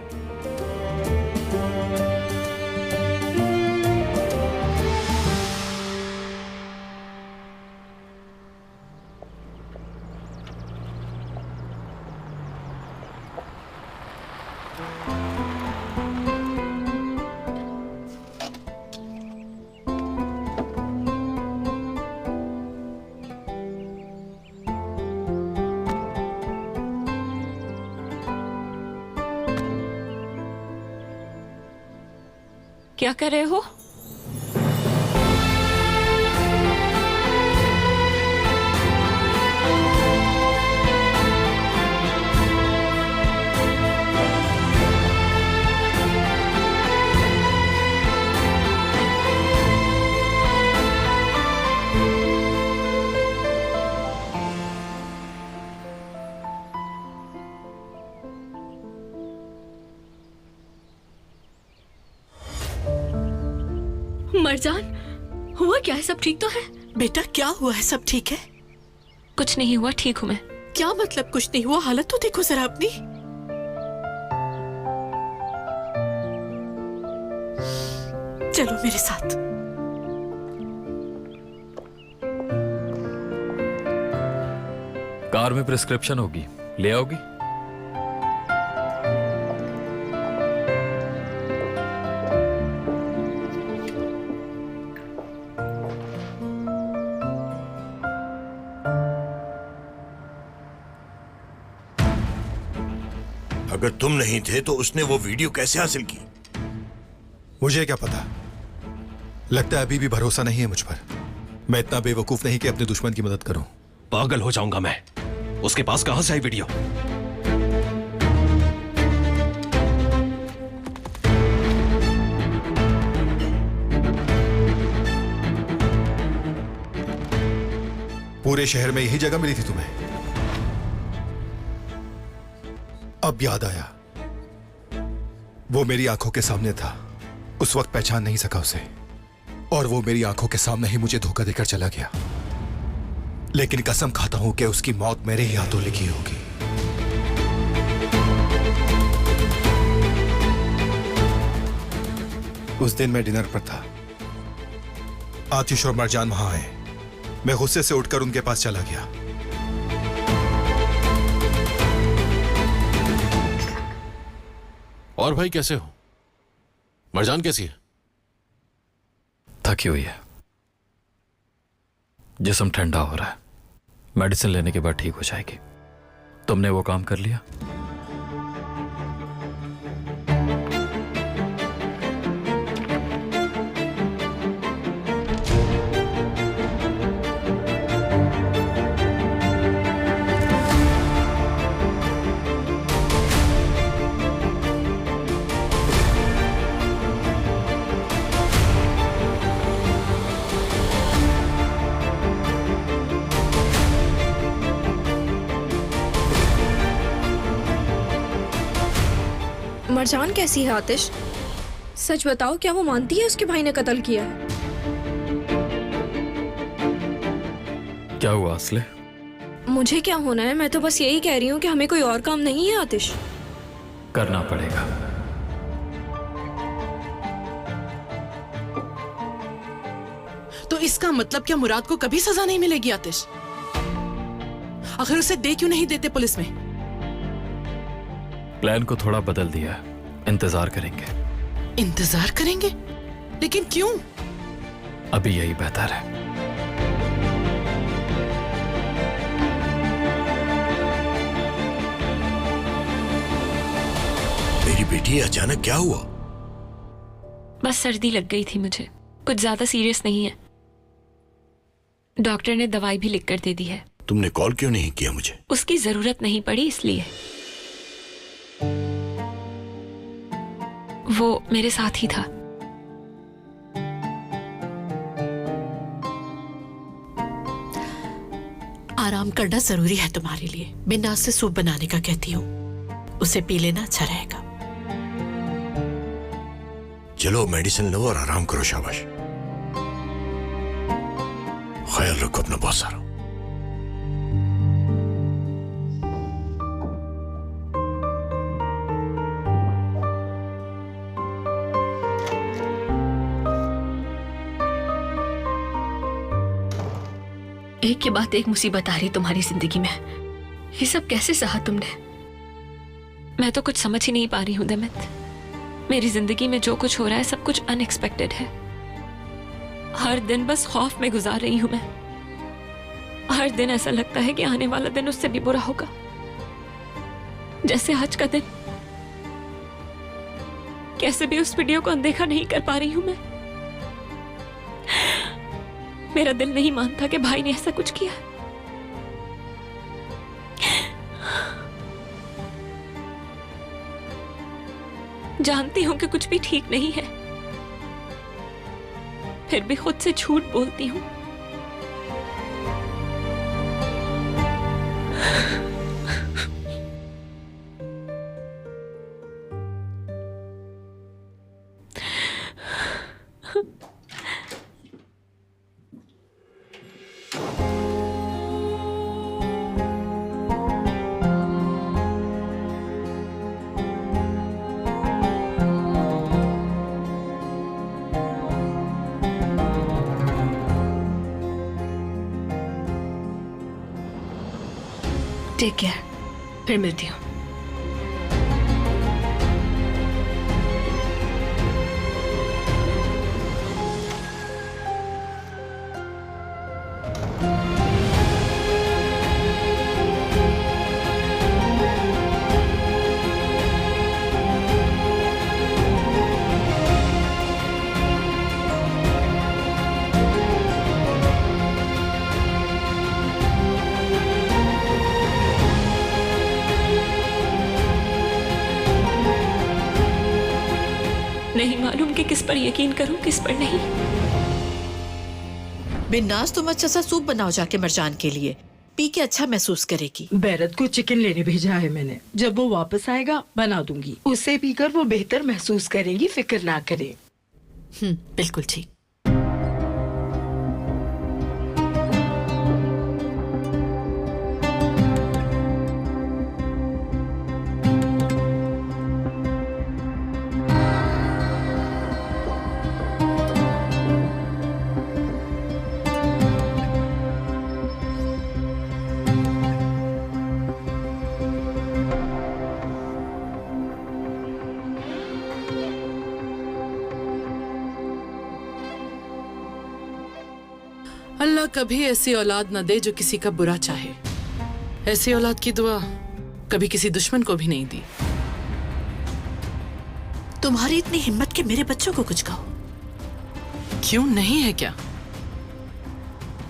क्या कर रहे हो? मरजान, हुआ क्या है? सब ठीक तो है? बेटा क्या हुआ है? सब ठीक है? कुछ नहीं हुआ, ठीक हूं मैं। क्या मतलब कुछ नहीं हुआ? हालत तो देखो जरा अपनी। चलो मेरे साथ। कार में प्रिस्क्रिप्शन होगी, ले आओगी? अगर तुम नहीं थे तो उसने वो वीडियो कैसे हासिल की? मुझे क्या पता। लगता है अभी भी भरोसा नहीं है मुझ पर। मैं इतना बेवकूफ नहीं कि अपने दुश्मन की मदद करूं। पागल हो जाऊंगा मैं। उसके पास कहां से आई वीडियो? पूरे शहर में यही जगह मिली थी तुम्हें? अब याद आया, वो मेरी आंखों के सामने था। उस वक्त पहचान नहीं सका उसे, और वो मेरी आंखों के सामने ही मुझे धोखा देकर चला गया। लेकिन कसम खाता हूं कि उसकी मौत मेरे ही हाथों लिखी होगी। उस दिन मैं डिनर पर था। आतिश और मरजान वहां आए। मैं गुस्से से उठकर उनके पास चला गया। और भाई कैसे हो? मरजान कैसी है? थकी हुई है, जिस्म ठंडा हो रहा है। मेडिसिन लेने के बाद ठीक हो जाएगी। तुमने वो काम कर लिया? मरजान कैसी है आतिश? सच बताओ, क्या वो मानती है उसके भाई ने कत्ल किया है? क्या हुआ असले? मुझे क्या होना है? मैं तो बस यही कह रही हूँ कि हमें कोई और काम नहीं है आतिश। करना पड़ेगा। तो इसका मतलब क्या मुराद को कभी सजा नहीं मिलेगी आतिश? आखिर उसे दे क्यों नहीं देते पुलिस में? प्लान को थोड़ा बदल दिया है। इंतजार करेंगे। इंतजार करेंगे? लेकिन क्यों? अभी यही बेहतर है। मेरी बेटी, अचानक क्या हुआ? बस सर्दी लग गई थी मुझे, कुछ ज्यादा सीरियस नहीं है। डॉक्टर ने दवाई भी लिख कर दे दी है। तुमने कॉल क्यों नहीं किया मुझे? उसकी जरूरत नहीं पड़ी इसलिए। वो मेरे साथ ही था। आराम करना जरूरी है तुम्हारे लिए। मैं नाज से सूप बनाने का कहती हूँ, उसे पी लेना अच्छा रहेगा। चलो मेडिसिन लो और आराम करो। शाबाश। ख्याल रखो अपना बहुत सारा। एक के बाद एक मुसीबत आ रही तुम्हारी जिंदगी में। ये सब कैसे सहा तुमने? मैं तो कुछ समझ ही नहीं पा रही हूँ दमित। मेरी जिंदगी में जो कुछ हो रहा है सब कुछ अनएक्सपेक्टेड है। हर दिन बस खौफ में गुजार रही हूं मैं। हर दिन ऐसा लगता है कि आने वाला दिन उससे भी बुरा होगा, जैसे आज का दिन। कैसे भी उस वीडियो को अनदेखा नहीं कर पा रही हूं मैं। मेरा दिल नहीं मानता कि भाई ने ऐसा कुछ किया। जानती हूं कि कुछ भी ठीक नहीं है, फिर भी खुद से झूठ बोलती हूं। टेक केयर, फिर मिलती हूँ। नहीं मालूम कि किस पर यकीन करूं, किस पर नहीं। बिन्नास, तुम अच्छा सा सूप बनाओ जाके मरजान के लिए, पी के अच्छा महसूस करेगी। बैरत को चिकन लेने भेजा है मैंने, जब वो वापस आएगा बना दूंगी, उसे पीकर वो बेहतर महसूस करेगी, फिक्र ना करे। बिल्कुल ठीक। अल्लाह कभी ऐसी औलाद न दे जो किसी का बुरा चाहे। ऐसी औलाद की दुआ कभी किसी दुश्मन को भी नहीं दी। तुम्हारी इतनी हिम्मत कि मेरे बच्चों को कुछ कहो। क्यों नहीं है क्या?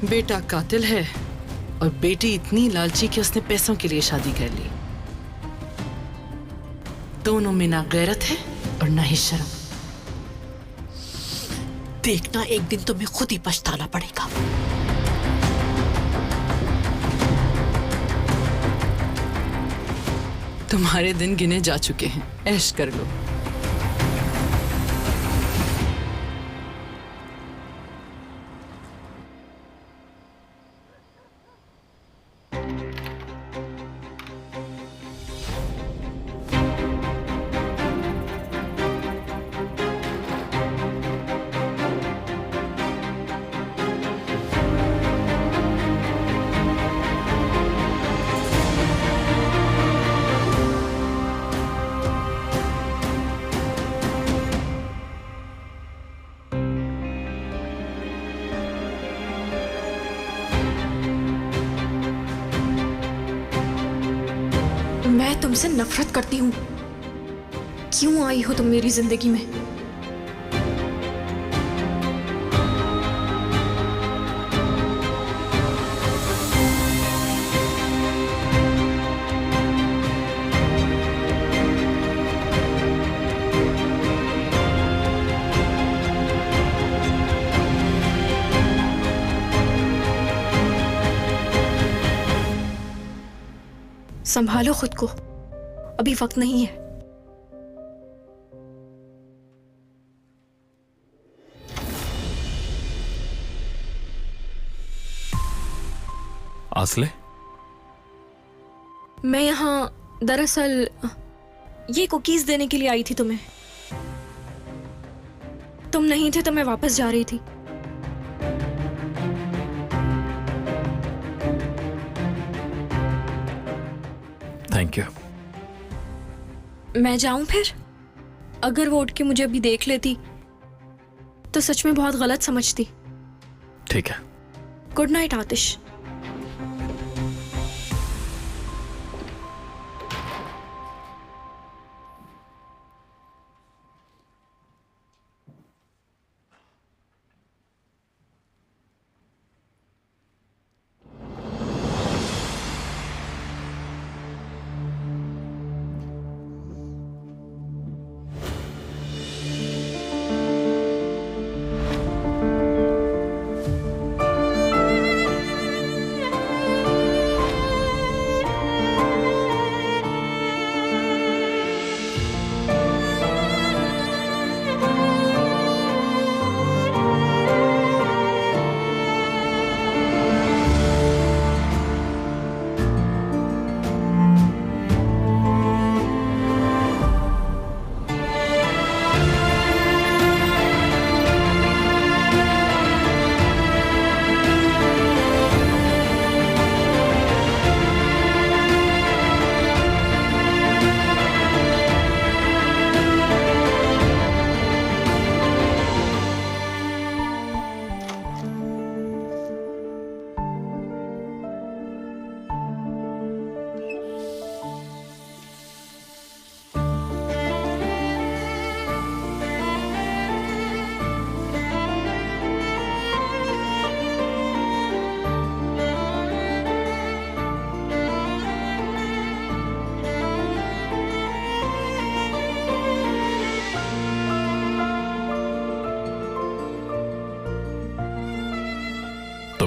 बेटा कातिल है और बेटी इतनी लालची कि उसने पैसों के लिए शादी कर ली। दोनों में ना गैरत है और ना ही शर्म। देखना एक दिन तुम्हें खुद ही पछताना पड़ेगा। तुम्हारे दिन गिने जा चुके हैं, ऐश कर लो। मैं तुमसे नफरत करती हूँ। क्यों आई हो तुम मेरी जिंदगी में? संभालो खुद को, अभी वक्त नहीं है। आसले, मैं यहाँ दरअसल ये कुकीज देने के लिए आई थी तुम्हें। तुम नहीं थे तो मैं वापस जा रही थी। Thank you. मैं जाऊं फिर? अगर वो उठ के मुझे अभी देख लेती तो सच में बहुत गलत समझती। ठीक है। गुड नाइट आतिश।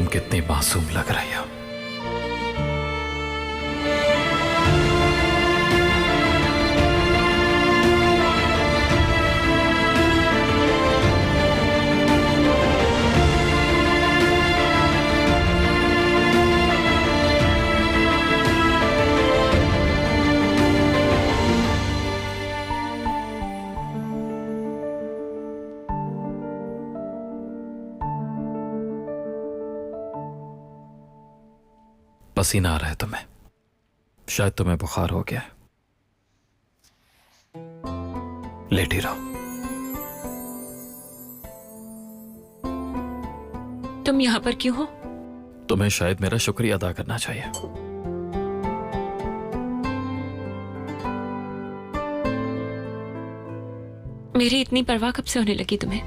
कितनी मासूम लग रही हो। पसीना आ रहा है तुम्हें, शायद तुम्हें बुखार हो गया है। लेटी रहो। तुम यहां पर क्यों हो? तुम्हें शायद मेरा शुक्रिया अदा करना चाहिए। मेरी इतनी परवाह कब से होने लगी तुम्हें?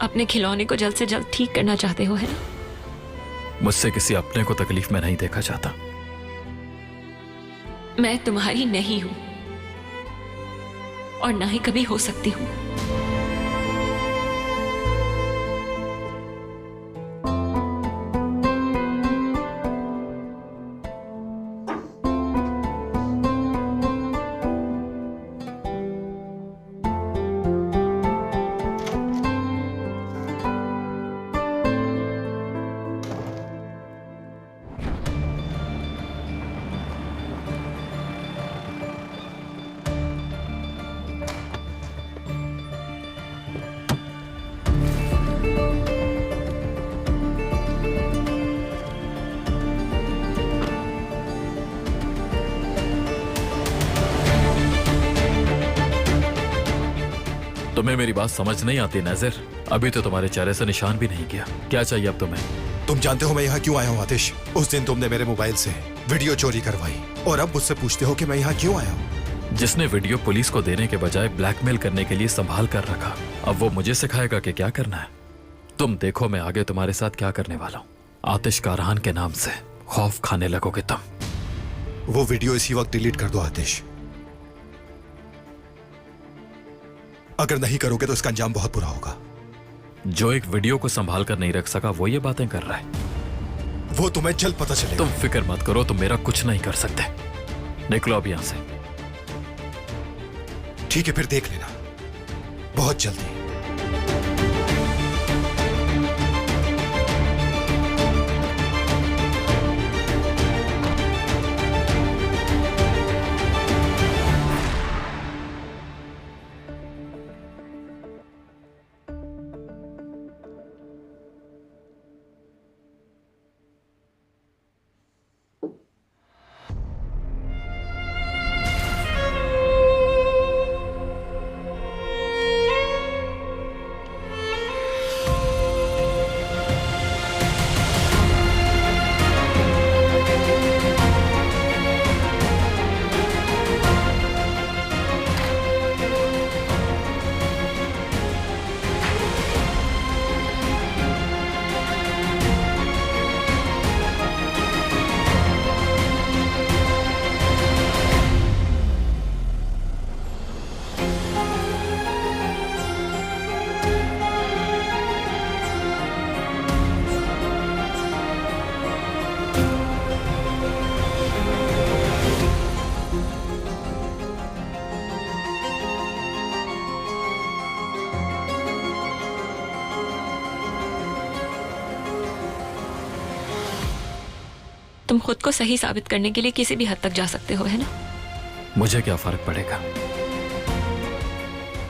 अपने खिलौने को जल्द से जल्द ठीक करना चाहते हो, है ना? मुझसे किसी अपने को तकलीफ में नहीं देखा जाता। मैं तुम्हारी नहीं हूं और ना ही कभी हो सकती हूं। तुम्हें मेरी बात समझ नहीं आती नाजिर? अभी तो तुम्हारे चेहरे से निशान भी नहीं किया। क्या चाहिए अब तुम्हें? तुम जानते हो मैं यहाँ क्यों आया हूँ आतिश? उस दिन तुमने मेरे मोबाइल से वीडियो चोरी करवाई और अब मुझसे पूछते हो कि मैं यहाँ क्यों आया हूँ। जिसने वीडियो पुलिस को देने के बजाय ब्लैकमेल करने के लिए संभाल कर रखा, अब वो मुझे सिखाएगा कि क्या करना है। तुम देखो मैं आगे तुम्हारे साथ क्या करने वाला हूँ। आतिश कारहान के नाम से खौफ खाने लगोगे तुम। वो वीडियो इसी वक्त डिलीट कर दो आतिश। अगर नहीं करोगे तो इसका अंजाम बहुत बुरा होगा। जो एक वीडियो को संभाल कर नहीं रख सका वो ये बातें कर रहा है। वो तुम्हें जल्द पता चलेगा। तुम फिक्र मत करो, तुम मेरा कुछ नहीं कर सकते। निकलो अब यहां से। ठीक है फिर देख लेना बहुत जल्दी। तुम खुद को सही साबित करने के लिए किसी भी हद तक जा सकते हो, है ना? मुझे क्या फर्क पड़ेगा?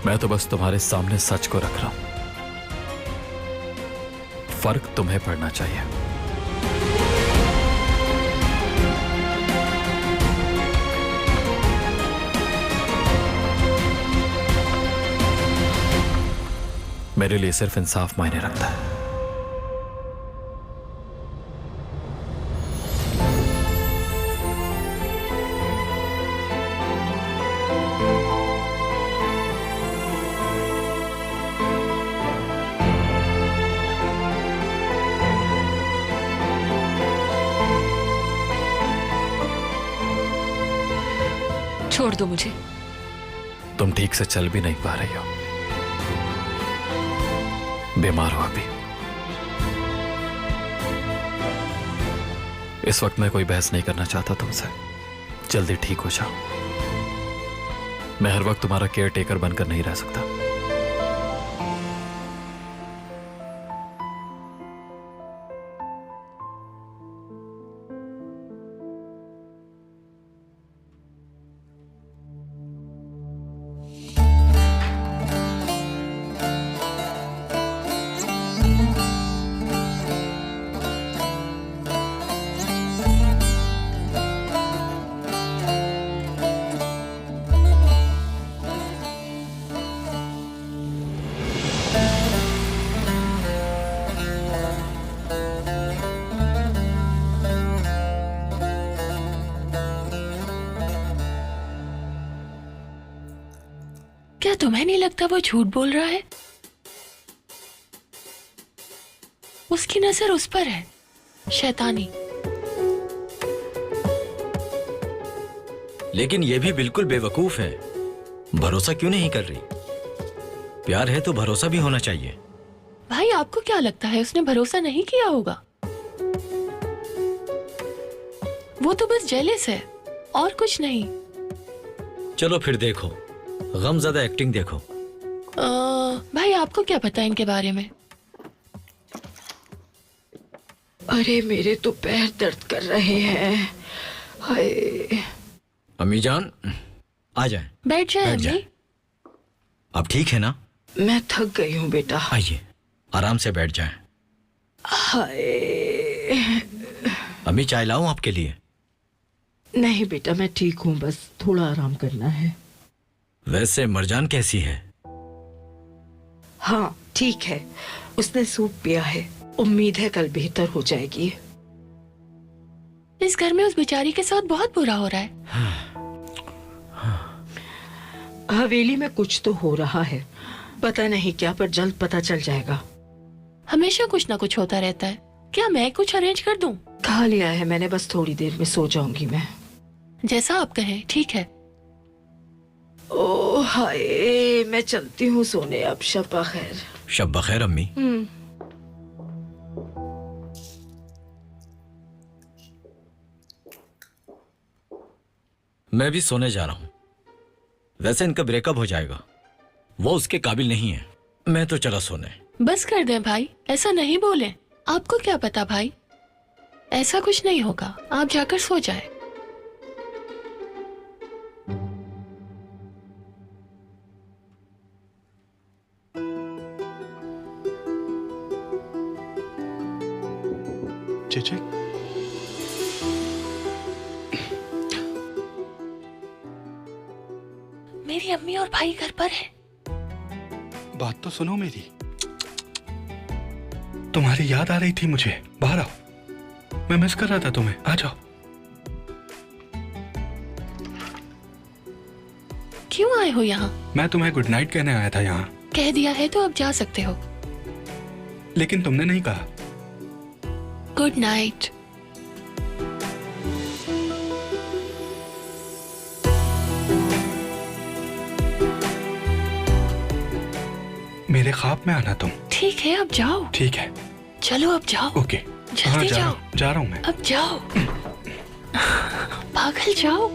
मैं तो बस तुम्हारे सामने सच को रख रहा हूं। फर्क तुम्हें पड़ना चाहिए। मेरे लिए सिर्फ इंसाफ मायने रखता है। छोड़ दो मुझे। तुम ठीक से चल भी नहीं पा रही हो, बीमार हो अभी। इस वक्त मैं कोई बहस नहीं करना चाहता तुमसे। जल्दी ठीक हो जाओ। मैं हर वक्त तुम्हारा केयर टेकर बनकर नहीं रह सकता। क्या तुम्हें नहीं लगता वो झूठ बोल रहा है? उसकी नजर उस पर है, शैतानी। लेकिन ये भी बिल्कुल बेवकूफ है। भरोसा क्यों नहीं कर रही? प्यार है तो भरोसा भी होना चाहिए। भाई आपको क्या लगता है उसने भरोसा नहीं किया होगा? वो तो बस जेलस है और कुछ नहीं। चलो फिर देखो, गमज़दा एक्टिंग देखो। भाई आपको क्या पता इनके बारे में? अरे मेरे तो पैर दर्द कर रहे हैं। हाय। अम्मी जान आ जाए। बैठ जाए अम्मी। अब ठीक है ना? मैं थक गई हूँ बेटा। आइए आराम से बैठ जाएं। हाय। अम्मी चाय लाऊं आपके लिए? नहीं बेटा मैं ठीक हूँ, बस थोड़ा आराम करना है। वैसे मरजान कैसी है? हाँ ठीक है, उसने सूप पिया है। उम्मीद है कल बेहतर हो जाएगी। इस घर में उस बेचारी के साथ बहुत बुरा हो रहा है। हवेली में कुछ तो हो रहा है, पता नहीं क्या, पर जल्द पता चल जाएगा। हमेशा कुछ ना कुछ होता रहता है। क्या मैं कुछ अरेंज कर दूं? खा लिया है मैंने, बस थोड़ी देर में सो जाऊंगी मैं। जैसा आप कहें, ठीक है। ओ हाय, मैं चलती हूँ सोने अब। शब खैर। शब खैर अम्मी। मैं भी सोने जा रहा हूँ। वैसे इनका ब्रेकअप हो जाएगा, वो उसके काबिल नहीं है। मैं तो चला सोने। बस कर दें भाई, ऐसा नहीं बोले। आपको क्या पता भाई, ऐसा कुछ नहीं होगा। आप जाकर सो जाए। चेचे मेरी अम्मी और भाई घर पर है। बात तो सुनो मेरी। तुम्हारी याद आ रही थी मुझे। बाहर आओ, मैं मिस कर रहा था तुम्हें। आ जाओ। क्यों आए हो यहाँ? मैं तुम्हें गुड नाइट कहने आया था यहाँ। कह दिया है तो अब जा सकते हो। लेकिन तुमने नहीं कहा। Good night. मेरे ख्वाब में आना तुम। ठीक है अब जाओ। ठीक है चलो अब जाओ। ओके। जल्दी जाओ। जा रहा हूँ मैं। अब जाओ। पागल जाओ।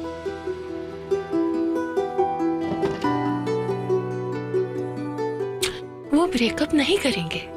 वो ब्रेकअप नहीं करेंगे।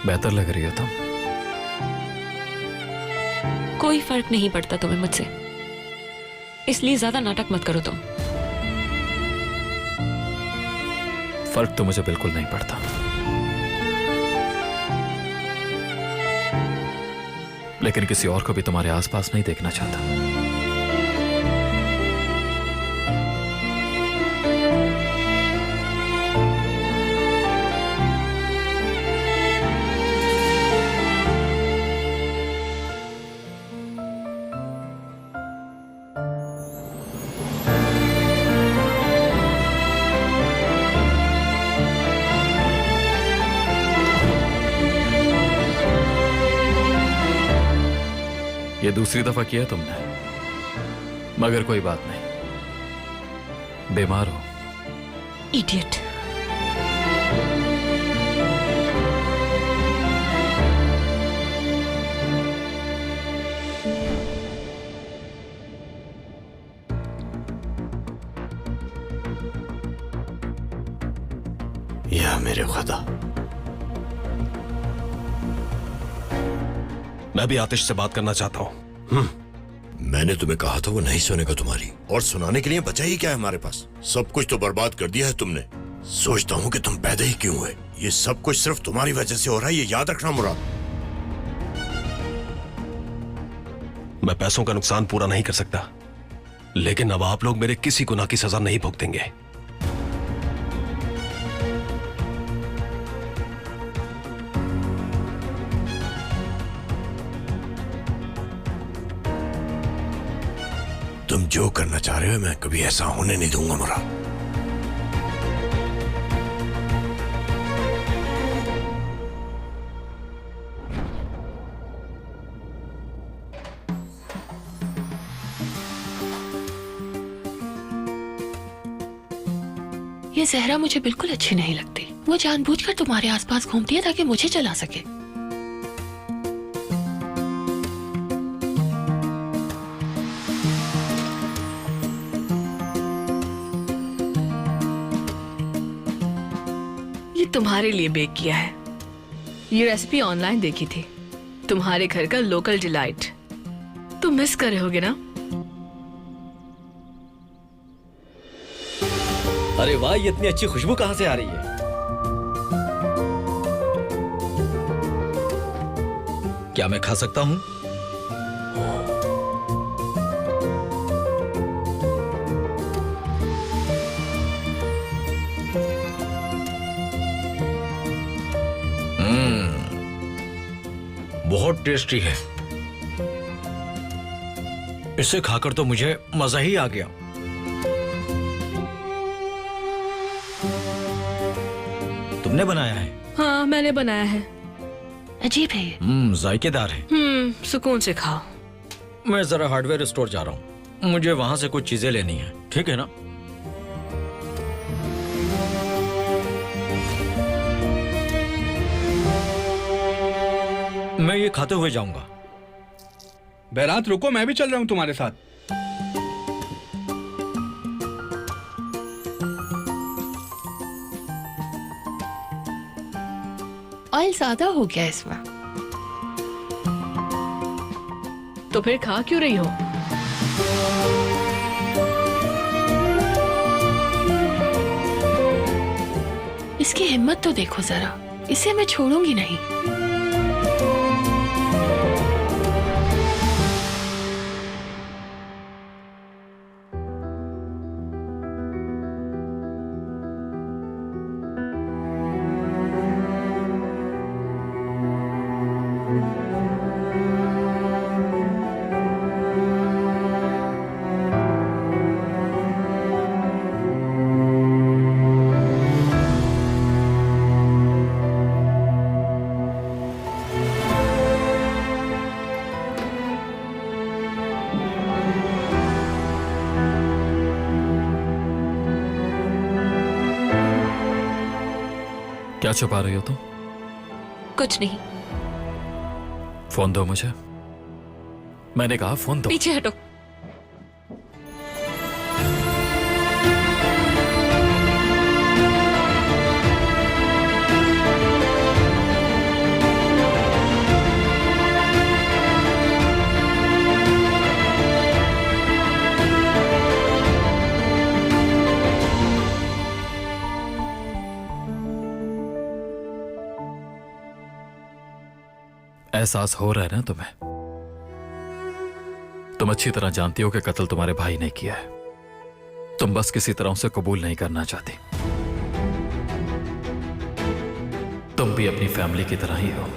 बेहतर लग रही हो तुम। कोई फर्क नहीं पड़ता तुम्हें मुझसे, इसलिए ज्यादा नाटक मत करो तुम। फर्क तो मुझे बिल्कुल नहीं पड़ता, लेकिन किसी और को भी तुम्हारे आसपास नहीं देखना चाहता। ये दूसरी दफा किया तुमने, मगर कोई बात नहीं, बीमार हो। इडियट। या मेरे खुदा, मैं भी आतिश से बात करना चाहता हूँ। मैंने तुम्हें कहा था वो नहीं सुनेगा तुम्हारी, और सुनाने के लिए बचा ही क्या है हमारे पास? सब कुछ तो बर्बाद कर दिया है तुमने। सोचता हूँ कि तुम पैदा ही क्यों हुए। ये सब कुछ सिर्फ तुम्हारी वजह से हो रहा है, ये याद रखना मुराद। मैं पैसों का नुकसान पूरा नहीं कर सकता, लेकिन अब आप लोग मेरे किसी गुनाह की सजा नहीं भुगतेंगे। तुम जो करना चाह रहे हो मैं कभी ऐसा होने नहीं दूंगा मुराद। ये जहरा मुझे बिल्कुल अच्छी नहीं लगती। वो जानबूझकर तुम्हारे आसपास घूमती है ताकि मुझे चला सके। ये तुम्हारे लिए बेक किया है। ये रेसिपी ऑनलाइन देखी थी। तुम्हारे घर का लोकल डिलाइट। तुम मिस कर रहे होगे ना? अरे वाह, ये इतनी अच्छी खुशबू कहां से आ रही है? क्या मैं खा सकता हूं? बहुत टेस्टी है। इसे खाकर तो मुझे मजा ही आ गया। तुमने बनाया है? हाँ, मैंने बनाया है। अजीब है ये। जायकेदार है। सुकून से खाओ। मैं जरा हार्डवेयर स्टोर जा रहा हूँ, मुझे वहां से कुछ चीजें लेनी है। ठीक है ना? मैं ये खाते हुए जाऊंगा। बैरात रुको, मैं भी चल रहा हूँ तुम्हारे साथ। ऑयल ज्यादा हो गया इसमें। तो फिर खा क्यों रही हो? इसकी हिम्मत तो देखो जरा, इसे मैं छोड़ूंगी नहीं। क्या छुपा रही हो तुम? कुछ नहीं। फोन दो मुझे। मैंने कहा फोन दो। पीछे हटो। एहसास हो रहा है ना तुम्हें? तुम अच्छी तरह जानती हो कि कत्ल तुम्हारे भाई ने किया है। तुम बस किसी तरह उसे कबूल नहीं करना चाहती। तुम भी अपनी फैमिली की तरह ही हो।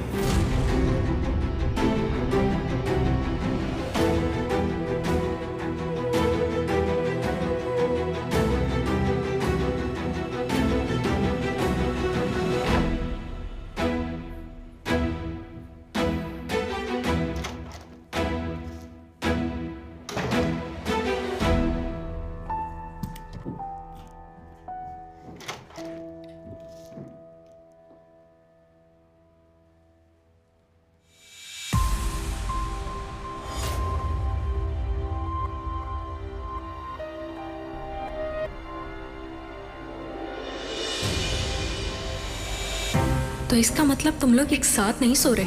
तो इसका मतलब तुम लोग एक साथ नहीं सो रहे?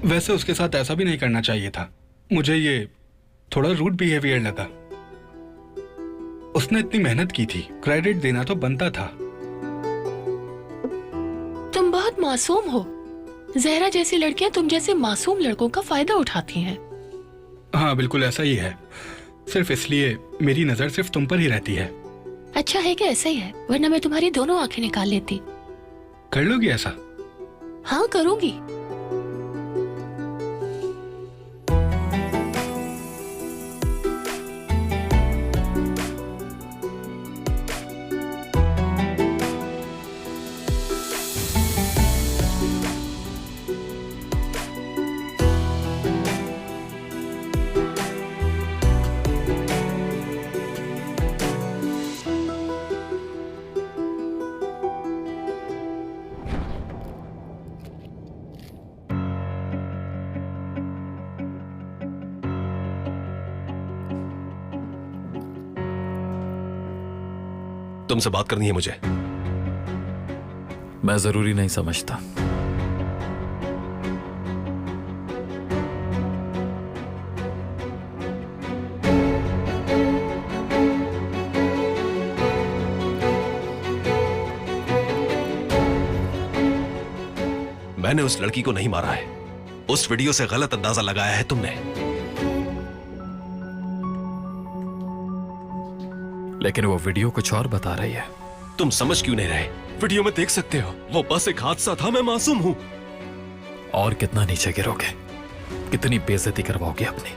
वैसे उसके साथ ऐसा भी नहीं करना चाहिए था। मुझे ये थोड़ा रूड बिहेवियर लगा। उसने इतनी मेहनत की थी, क्रेडिट देना तो बनता था। तुम बहुत मासूम हो। जहरा जैसी लड़कियां तुम जैसे मासूम लड़कों का फायदा उठाती हैं। हाँ बिल्कुल ऐसा ही है। सिर्फ इसलिए मेरी नजर सिर्फ तुम पर ही रहती है। अच्छा है कि ऐसा ही है, वरना मैं तुम्हारी दोनों आंखें निकाल लेती। कर लोगी ऐसा? हाँ करूंगी। तुमसे बात करनी है मुझे। मैं जरूरी नहीं समझता। मैंने उस लड़की को नहीं मारा है। उस वीडियो से गलत अंदाजा लगाया है तुमने। लेकिन वो वीडियो कुछ और बता रही है। तुम समझ क्यों नहीं रहे? वीडियो में देख सकते हो, वो बस एक हादसा था। मैं मासूम हूं। और कितना नीचे गिरोगे? कितनी बेइज्जती करवाओगे अपनी?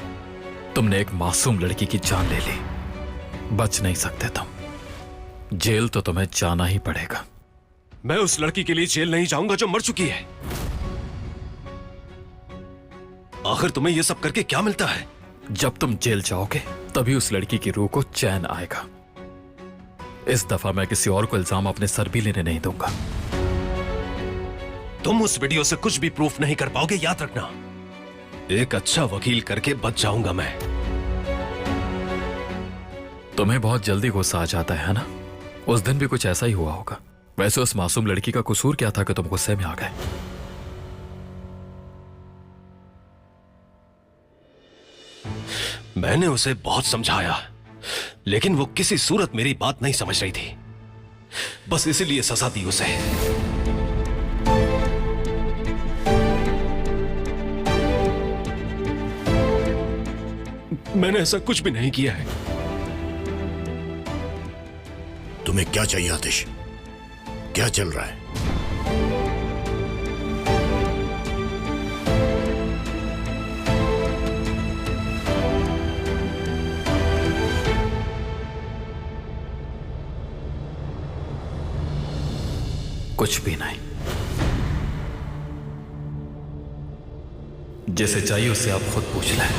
तुमने एक मासूम लड़की की जान ले ली। बच नहीं सकते तुम। जेल तो तुम्हें जाना ही पड़ेगा। मैं उस लड़की के लिए जेल नहीं जाऊंगा जो मर चुकी है। आखिर तुम्हें यह सब करके क्या मिलता है? जब तुम जेल जाओगे तभी उस लड़की की रूह को चैन आएगा। इस दफा मैं किसी और को इल्जाम अपने सर भी लेने नहीं दूंगा। तुम उस वीडियो से कुछ भी प्रूफ नहीं कर पाओगे, याद रखना। एक अच्छा वकील करके बच जाऊंगा मैं। तुम्हें बहुत जल्दी गुस्सा आ जाता है ना? उस दिन भी कुछ ऐसा ही हुआ होगा। वैसे उस मासूम लड़की का कसूर क्या था कि तुम गुस्से में आ गए? मैंने उसे बहुत समझाया, लेकिन वो किसी सूरत मेरी बात नहीं समझ रही थी। बस इसीलिए सजा दी उसे। मैंने ऐसा कुछ भी नहीं किया है। तुम्हें क्या चाहिए आतिश? क्या चल रहा है? कुछ भी नहीं। जैसे चाहिए उससे आप खुद पूछ लें।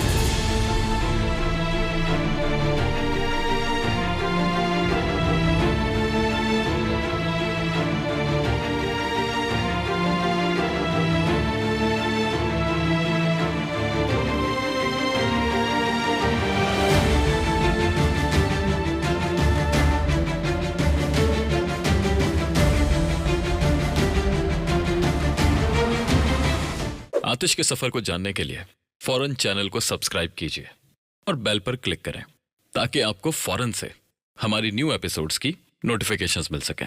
आतिश के सफर को जानने के लिए फौरन चैनल को सब्सक्राइब कीजिए और बेल पर क्लिक करें ताकि आपको फौरन से हमारी न्यू एपिसोड्स की नोटिफिकेशंस मिल सकें।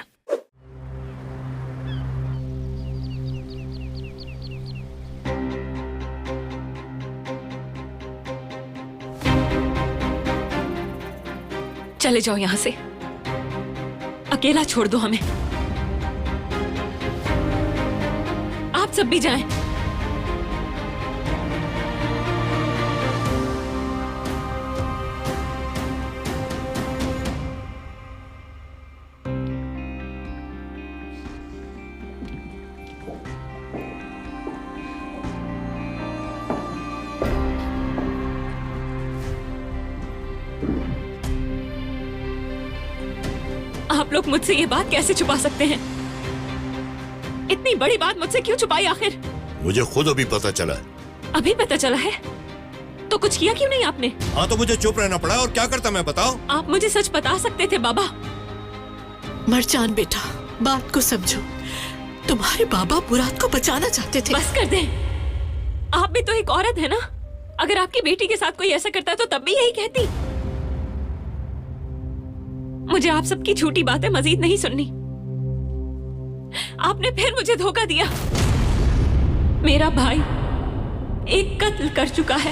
चले जाओ यहां से, अकेला छोड़ दो हमें। आप सब भी जाएं। आप लोग मुझसे ये बात कैसे छुपा सकते हैं? इतनी बड़ी बात मुझसे क्यों छुपाई आखिर? मुझे खुद अभी पता चला। अभी पता चला है? तो कुछ किया क्यों नहीं आपने? हाँ तो मुझे चुप रहना पड़ा, और क्या करता मैं, बताओ। आप मुझे सच बता सकते थे बाबा। मरजान बेटा, बात को समझो। तुम्हारे बाबा मुराद को बचाना चाहते थे। बस कर दें। आप भी तो एक औरत है ना? अगर आपकी बेटी के साथ कोई ऐसा करता तो तब भी यही कहती। मुझे आप सबकी झूठी बातें मजीद नहीं सुननी। आपने फिर मुझे धोखा दिया। मेरा भाई एक कत्ल कर चुका है।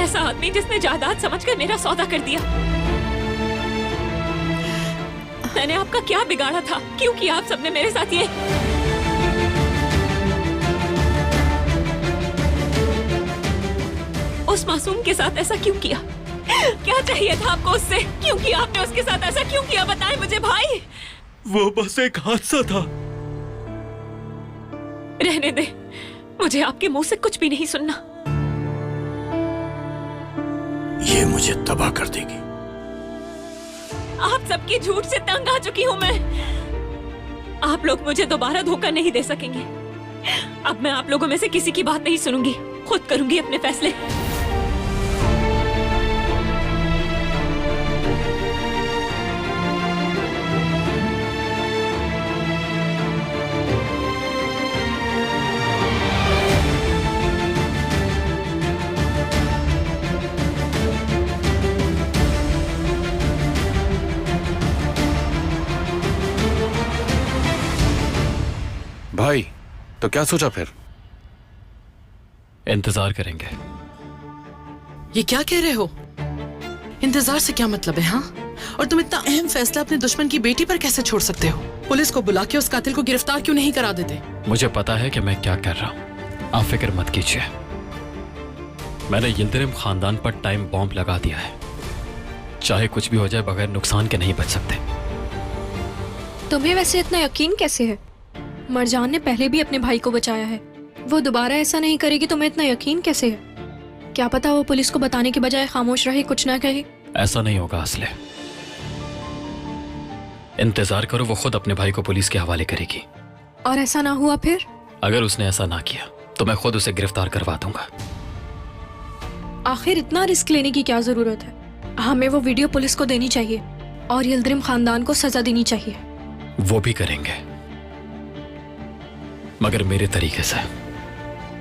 ऐसा आदमी जिसने जायदाद समझकर मेरा सौदा कर दिया। मैंने आपका क्या बिगाड़ा था? क्यों किया आप सबने मेरे साथ ये? उस मासूम के साथ ऐसा क्यों किया? क्या चाहिए था आपको उससे? क्यों किया आपने उसके साथ ऐसा? क्यों किया? बताएं मुझे भाई। वो बस एक हादसा था। रहने दे, मुझे आपके मुंह से कुछ भी नहीं सुनना। ये मुझे तबाह कर देगी। आप सबकी झूठ से तंग आ चुकी हूं मैं। आप लोग मुझे दोबारा धोखा नहीं दे सकेंगे। अब मैं आप लोगों में से किसी की बात नहीं सुनूंगी, खुद करूंगी अपने फैसले। भाई, तो क्या सोचा फिर? इंतजार करेंगे। ये क्या कह रहे हो? इंतजार से क्या मतलब है? हाँ, और तुम इतना अहम फैसला अपने दुश्मन की बेटी पर कैसे छोड़ सकते हो? पुलिस को बुला के उस कातिल को गिरफ्तार क्यों नहीं करा देते? मुझे पता है कि मैं क्या कर रहा हूं। आप फिक्र मत कीजिए। मैंने यिल्दिरिम खानदान पर टाइम बॉम्ब लगा दिया है। चाहे कुछ भी हो जाए, बगैर नुकसान के नहीं बच सकते। तुम्हें वैसे इतना यकीन कैसे है? मरजान ने पहले भी अपने भाई को बचाया है। वो दोबारा ऐसा नहीं करेगी, तुम्हें इतना यकीन कैसे है? क्या पता वो पुलिस को बताने के बजाय खामोश रहे, कुछ ना कहे। ऐसा नहीं होगा असले। इंतजार करो, वो खुद अपने भाई को पुलिस के हवाले करेगी। और ऐसा ना हुआ फिर? अगर उसने ऐसा ना किया तो मैं खुद उसे गिरफ्तार करवा दूंगा। आखिर इतना रिस्क लेने की क्या जरूरत है? हमें वो वीडियो पुलिस को देनी चाहिए और यिल्दिरिम खानदान को सजा देनी चाहिए। वो भी करेंगे, मगर मेरे तरीके से।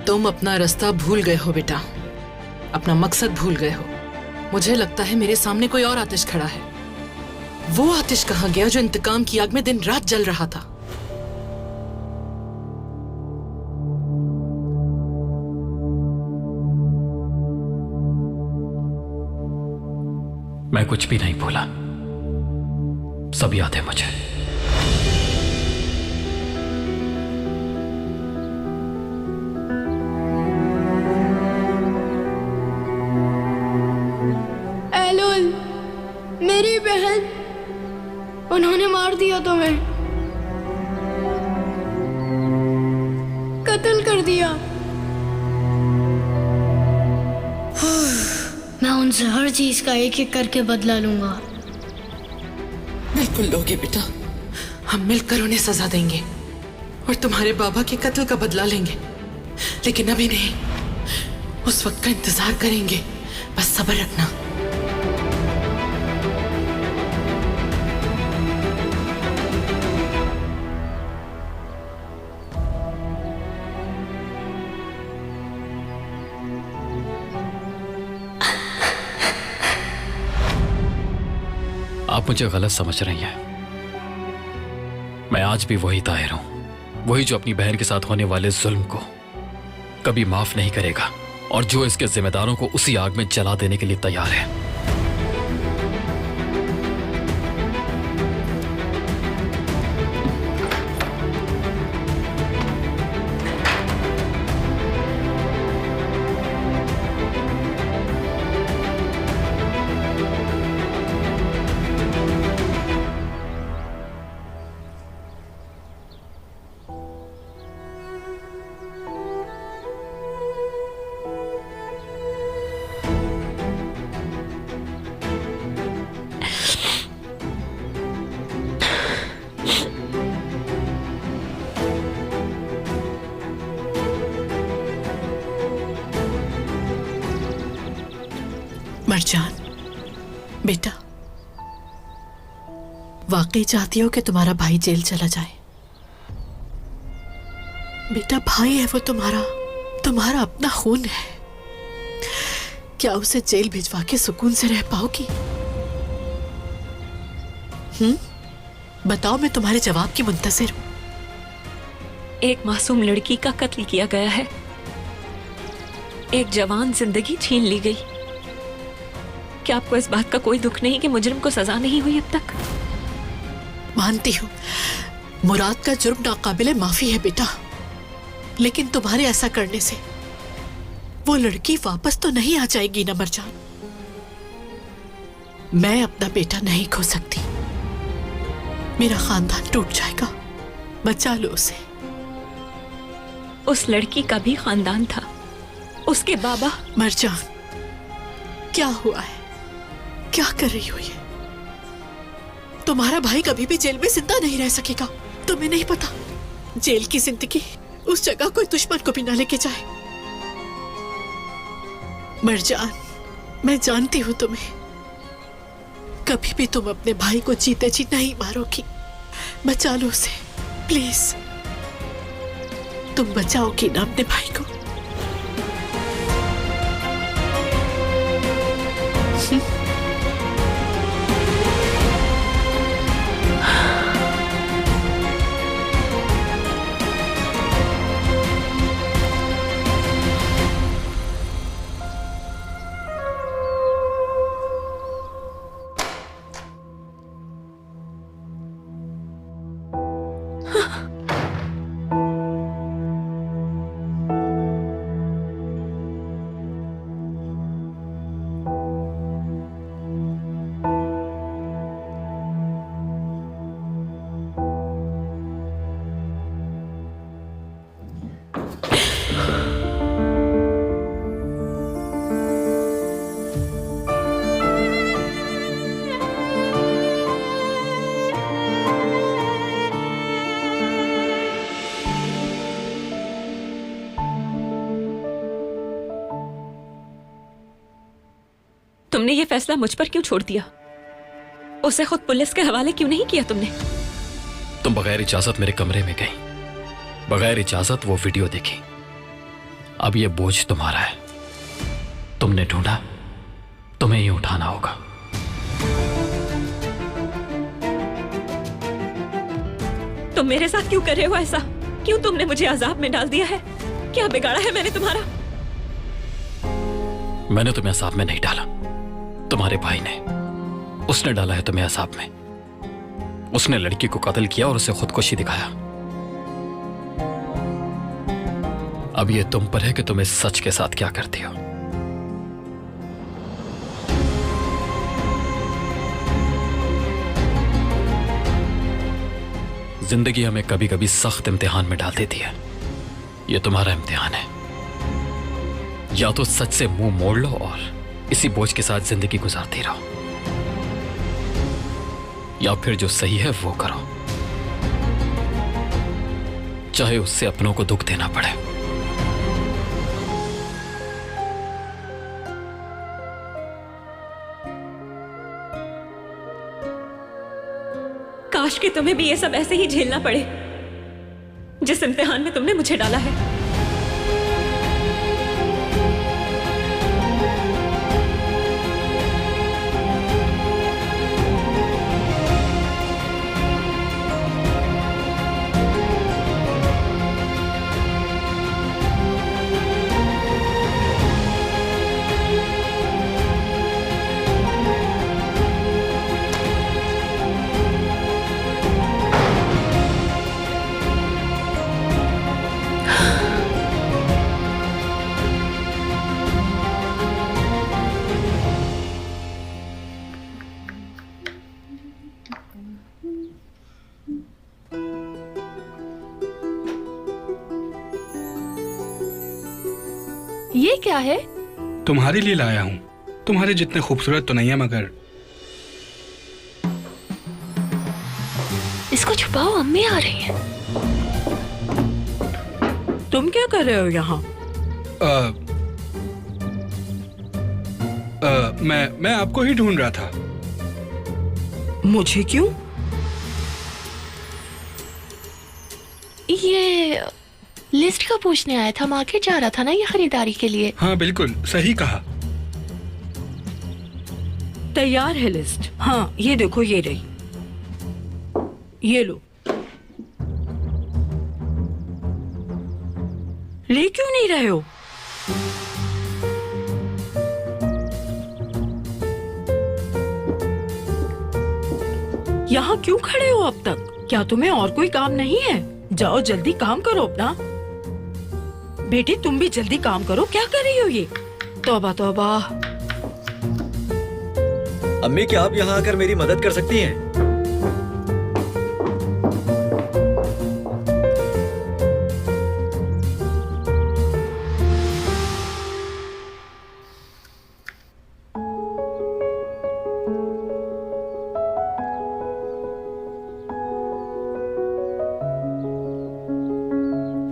तुम अपना रास्ता भूल गए हो बेटा, अपना मकसद भूल गए हो। मुझे लगता है मेरे सामने कोई और आतिश खड़ा है। वो आतिश कहाँ गया जो इंतकाम की आग में दिन रात जल रहा था? मैं कुछ भी नहीं भूला, सब याद है मुझे। एलुल, मेरी बहन, उन्होंने मार दिया तुम्हें, कत्ल कर दिया। मैं उनसे हर चीज का एक एक करके बदला लूंगा। बिल्कुल लोगे बेटा, हम मिलकर उन्हें सजा देंगे और तुम्हारे बाबा के कत्ल का बदला लेंगे। लेकिन अभी नहीं, उस वक्त का इंतजार करेंगे। बस सब्र रखना। आप मुझे गलत समझ रही हैं। मैं आज भी वही ताहिर हूं, वही जो अपनी बहन के साथ होने वाले जुल्म को कभी माफ नहीं करेगा और जो इसके जिम्मेदारों को उसी आग में जला देने के लिए तैयार है। मरजान, बेटा, वाकई चाहती हो कि तुम्हारा भाई जेल चला जाए? बेटा, भाई है वो तुम्हारा अपना खून है। क्या उसे जेल भिजवा के सुकून से रह पाओगी? बताओ, मैं तुम्हारे जवाब की मुंतजिर हूं। एक मासूम लड़की का कत्ल किया गया है, एक जवान जिंदगी छीन ली गई। क्या आपको इस बात का कोई दुख नहीं कि मुजरिम को सजा नहीं हुई अब तक? मानती हूँ मुराद का जुर्म नाकाबिले माफी है बेटा, लेकिन तुम्हारे ऐसा करने से वो लड़की वापस तो नहीं आ जाएगी ना मरजान। मैं अपना बेटा नहीं खो सकती, मेरा खानदान टूट जाएगा। बचा लो उसे। उस लड़की का भी खानदान था, उसके बाबा। मरजान, क्या हुआ है? क्या कर रही हो ये? तुम्हारा भाई कभी भी जेल में जिंदा नहीं रह सकेगा। तुम्हें नहीं पता, जेल की जिंदगी उस जगह कोई दुश्मन को भी ना लेके जाए। मरजान, मैं जानती हूं तुम्हें, कभी भी तुम अपने भाई को जीते जी नहीं मारोगी। बचा लो उसे प्लीज। तुम बचाओगी ना अपने भाई को? तुमने ये फैसला मुझ पर क्यों छोड़ दिया? उसे खुद पुलिस के हवाले क्यों नहीं किया तुमने? तुम बगैर इजाजत मेरे कमरे में गई, बगैर इजाजत वो वीडियो देखी। अब ये बोझ तुम्हारा है, तुमने ढूंढा, तुम्हें ही उठाना होगा। तुम मेरे साथ क्यों कर रहे हो ऐसा? क्यों तुमने मुझे अजाब में डाल दिया है? क्या बिगाड़ा है मैंने तुम्हारा? मैंने तुम्हें अजाब में नहीं डाला, तुम्हारे भाई ने, उसने डाला है तुम्हें अजाब में। उसने लड़की को कत्ल किया और उसे खुदकुशी दिखाया। अब ये तुम पर है कि तुम इस सच के साथ क्या करती हो। जिंदगी हमें कभी कभी सख्त इम्तिहान में डाल देती है। ये तुम्हारा इम्तिहान है। या तो सच से मुंह मोड़ लो और इसी बोझ के साथ जिंदगी गुजारती रहो, या फिर जो सही है वो करो, चाहे उससे अपनों को दुख देना पड़े। काश कि तुम्हें भी ये सब ऐसे ही झेलना पड़े जिस इम्तिहान में तुमने मुझे डाला है। ये क्या है? तुम्हारे लिए लाया हूँ। तुम्हारे जितने खूबसूरत तो नहीं है, मगर इसको छुपाओ, अम्मी आ रही है। तुम क्या कर रहे हो यहाँ? मैं आपको ही ढूंढ रहा था। मुझे क्यों? ये लिस्ट का पूछने आया था, मार्केट जा रहा था ना ये खरीदारी के लिए। हाँ बिल्कुल सही कहा। तैयार है लिस्ट? हाँ ये देखो, ये रही, ये लो। ले क्यों नहीं रहे हो? यहाँ क्यों खड़े हो अब तक? क्या तुम्हें और कोई काम नहीं है? जाओ जल्दी काम करो अपना। बेटी तुम भी जल्दी काम करो, क्या कर रही हो ये? तौबा तौबा। अम्मी, क्या आप यहाँ आकर मेरी मदद कर सकती हैं?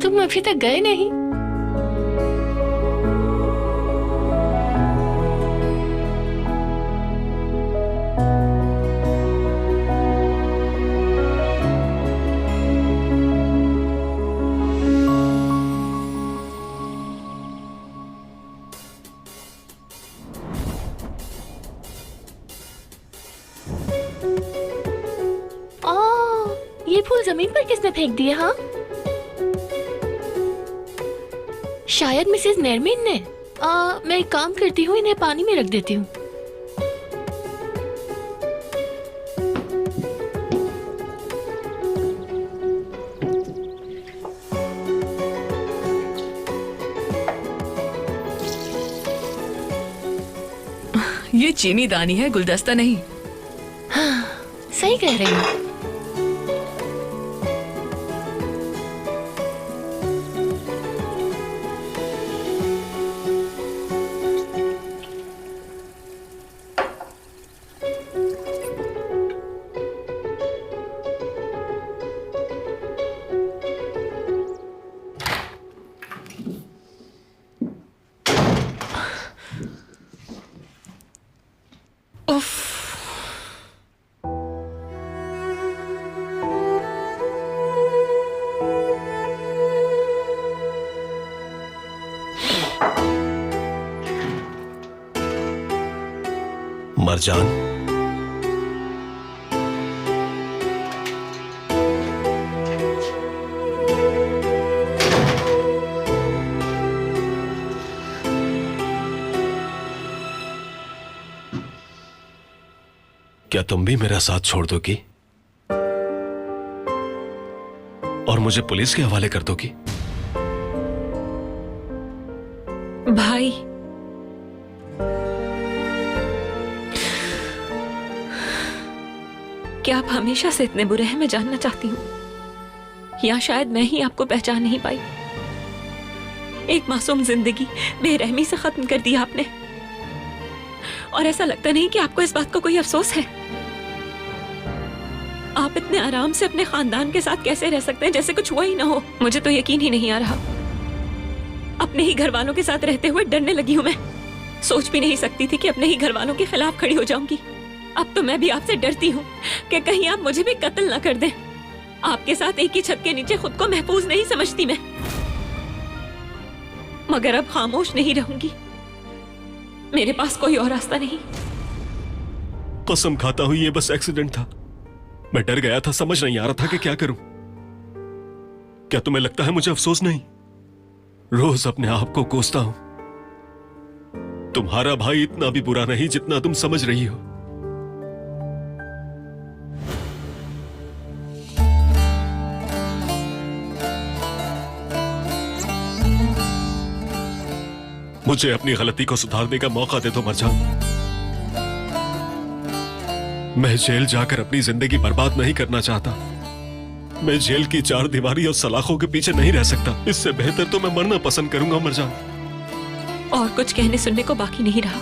तुम अभी तक गए नहीं? ये फूल जमीन पर किसने फेंक दिया? हाँ, शायद मिसेस नरमिन ने। मैं एक काम करती हूँ, इन्हें पानी में रख देती हूँ। ये चीनी दानी है, गुलदस्ता नहीं। हाँ, सही कह रही हूँ। मरजान, क्या तुम भी मेरा साथ छोड़ दोगी और मुझे पुलिस के हवाले कर दोगी? भाई, क्या आप हमेशा से इतने बुरे हैं? मैं जानना चाहती हूँ। या शायद मैं ही आपको पहचान नहीं पाई। एक मासूम जिंदगी बेरहमी से खत्म कर दिया आपने, और ऐसा लगता नहीं कि आपको इस बात का कोई अफसोस है। आप इतने आराम से अपने खानदान के साथ कैसे रह सकते हैं जैसे कुछ हुआ ही ना हो? मुझे तो यकीन ही नहीं आ रहा। अपने ही घर वालों के साथ रहते हुए डरने लगी हूं मैं। सोच भी नहीं सकती थी कि अपने ही घर वालों के खिलाफ खड़ी हो जाऊंगी। अब तो मैं भी आपसे डरती हूँ कि कहीं आप मुझे भी कत्ल ना कर दें। आपके साथ एक ही छत के नीचे खुद को महफूज नहीं समझती मैं, मगर अब खामोश नहीं रहूंगी। मेरे पास कोई और रास्ता नहीं। कसम खाता हूं ये बस एक्सीडेंट था। मैं डर गया था, समझ नहीं आ रहा था कि क्या करूं। क्या तुम्हें लगता है मुझे अफसोस नहीं? रोज अपने आप को कोसता हूं। तुम्हारा भाई इतना भी बुरा नहीं जितना तुम समझ रही हो। मुझे अपनी गलती को सुधारने का मौका दे दो मरजान। मैं जेल जाकर अपनी जिंदगी बर्बाद नहीं करना चाहता। मैं जेल की चार दीवारी और सलाखों के पीछे नहीं रह सकता। इससे बेहतर तो मैं मरना पसंद करूंगा मरजान। और कुछ कहने सुनने को बाकी नहीं रहा।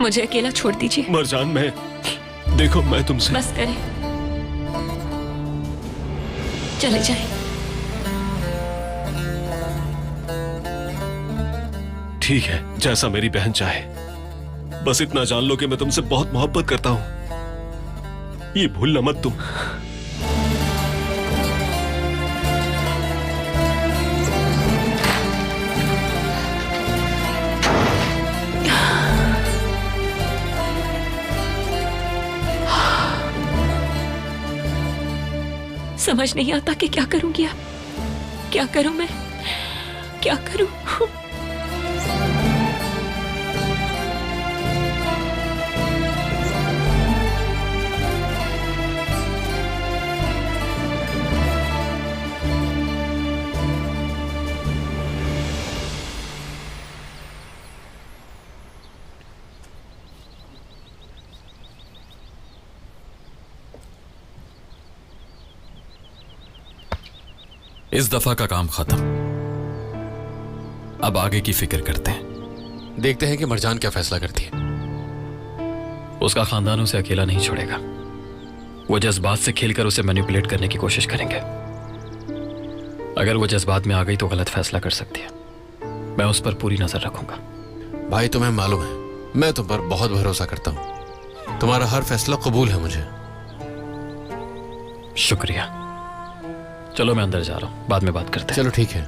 मुझे अकेला छोड़ दीजिए। मरजान, देखो मैं तुमसे। बस करें, चले जाएं। ठीक है, जैसा मेरी बहन चाहे। बस इतना जान लो कि मैं तुमसे बहुत मोहब्बत करता हूं, ये भूलना मत तुम। समझ नहीं आता कि क्या करूंगी अब, क्या करूं मैं, क्या करूं। इस दफा का काम खत्म, अब आगे की फिक्र करते हैं। देखते हैं कि मरजान क्या फैसला करती है। उसका खानदान उसे अकेला नहीं छोड़ेगा। वो जज्बात से खेलकर उसे मैनिपुलेट करने की कोशिश करेंगे। अगर वो जज्बात में आ गई तो गलत फैसला कर सकती है। मैं उस पर पूरी नजर रखूंगा। भाई, तुम्हें मालूम है मैं तुम पर बहुत भरोसा करता हूं। तुम्हारा हर फैसला कबूल है मुझे। शुक्रिया। चलो मैं अंदर जा रहा हूं, बाद में बात करते हैं। चलो ठीक है।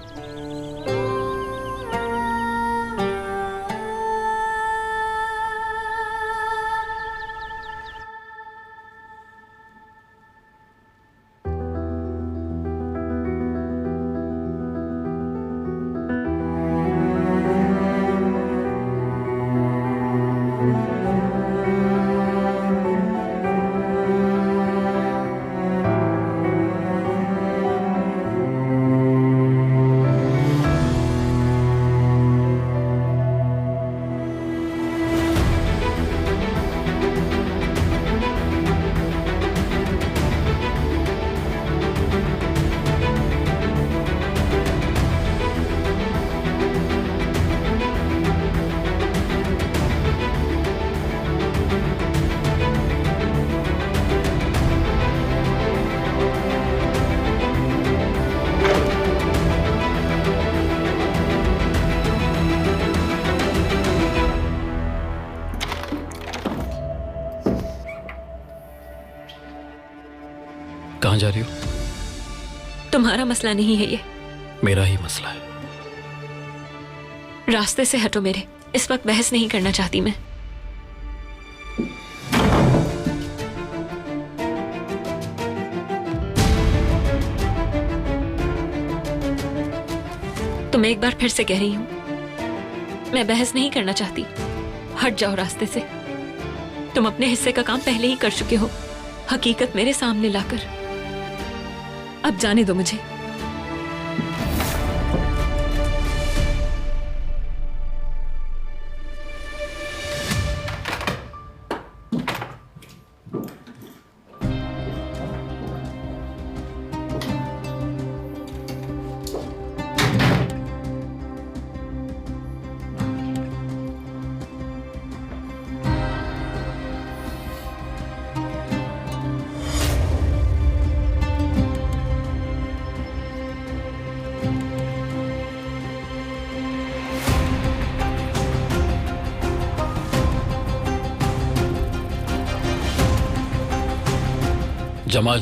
कहां जा रही हो? तुम्हारा मसला नहीं है ये, मेरा ही मसला है। रास्ते से हटो मेरे। इस वक्त बहस नहीं करना चाहती मैं। तुम्हें एक बार फिर से कह रही हूं, मैं बहस नहीं करना चाहती। हट जाओ रास्ते से। तुम अपने हिस्से का काम पहले ही कर चुके हो, हकीकत मेरे सामने लाकर। अब जाने दो मुझे। जमाल,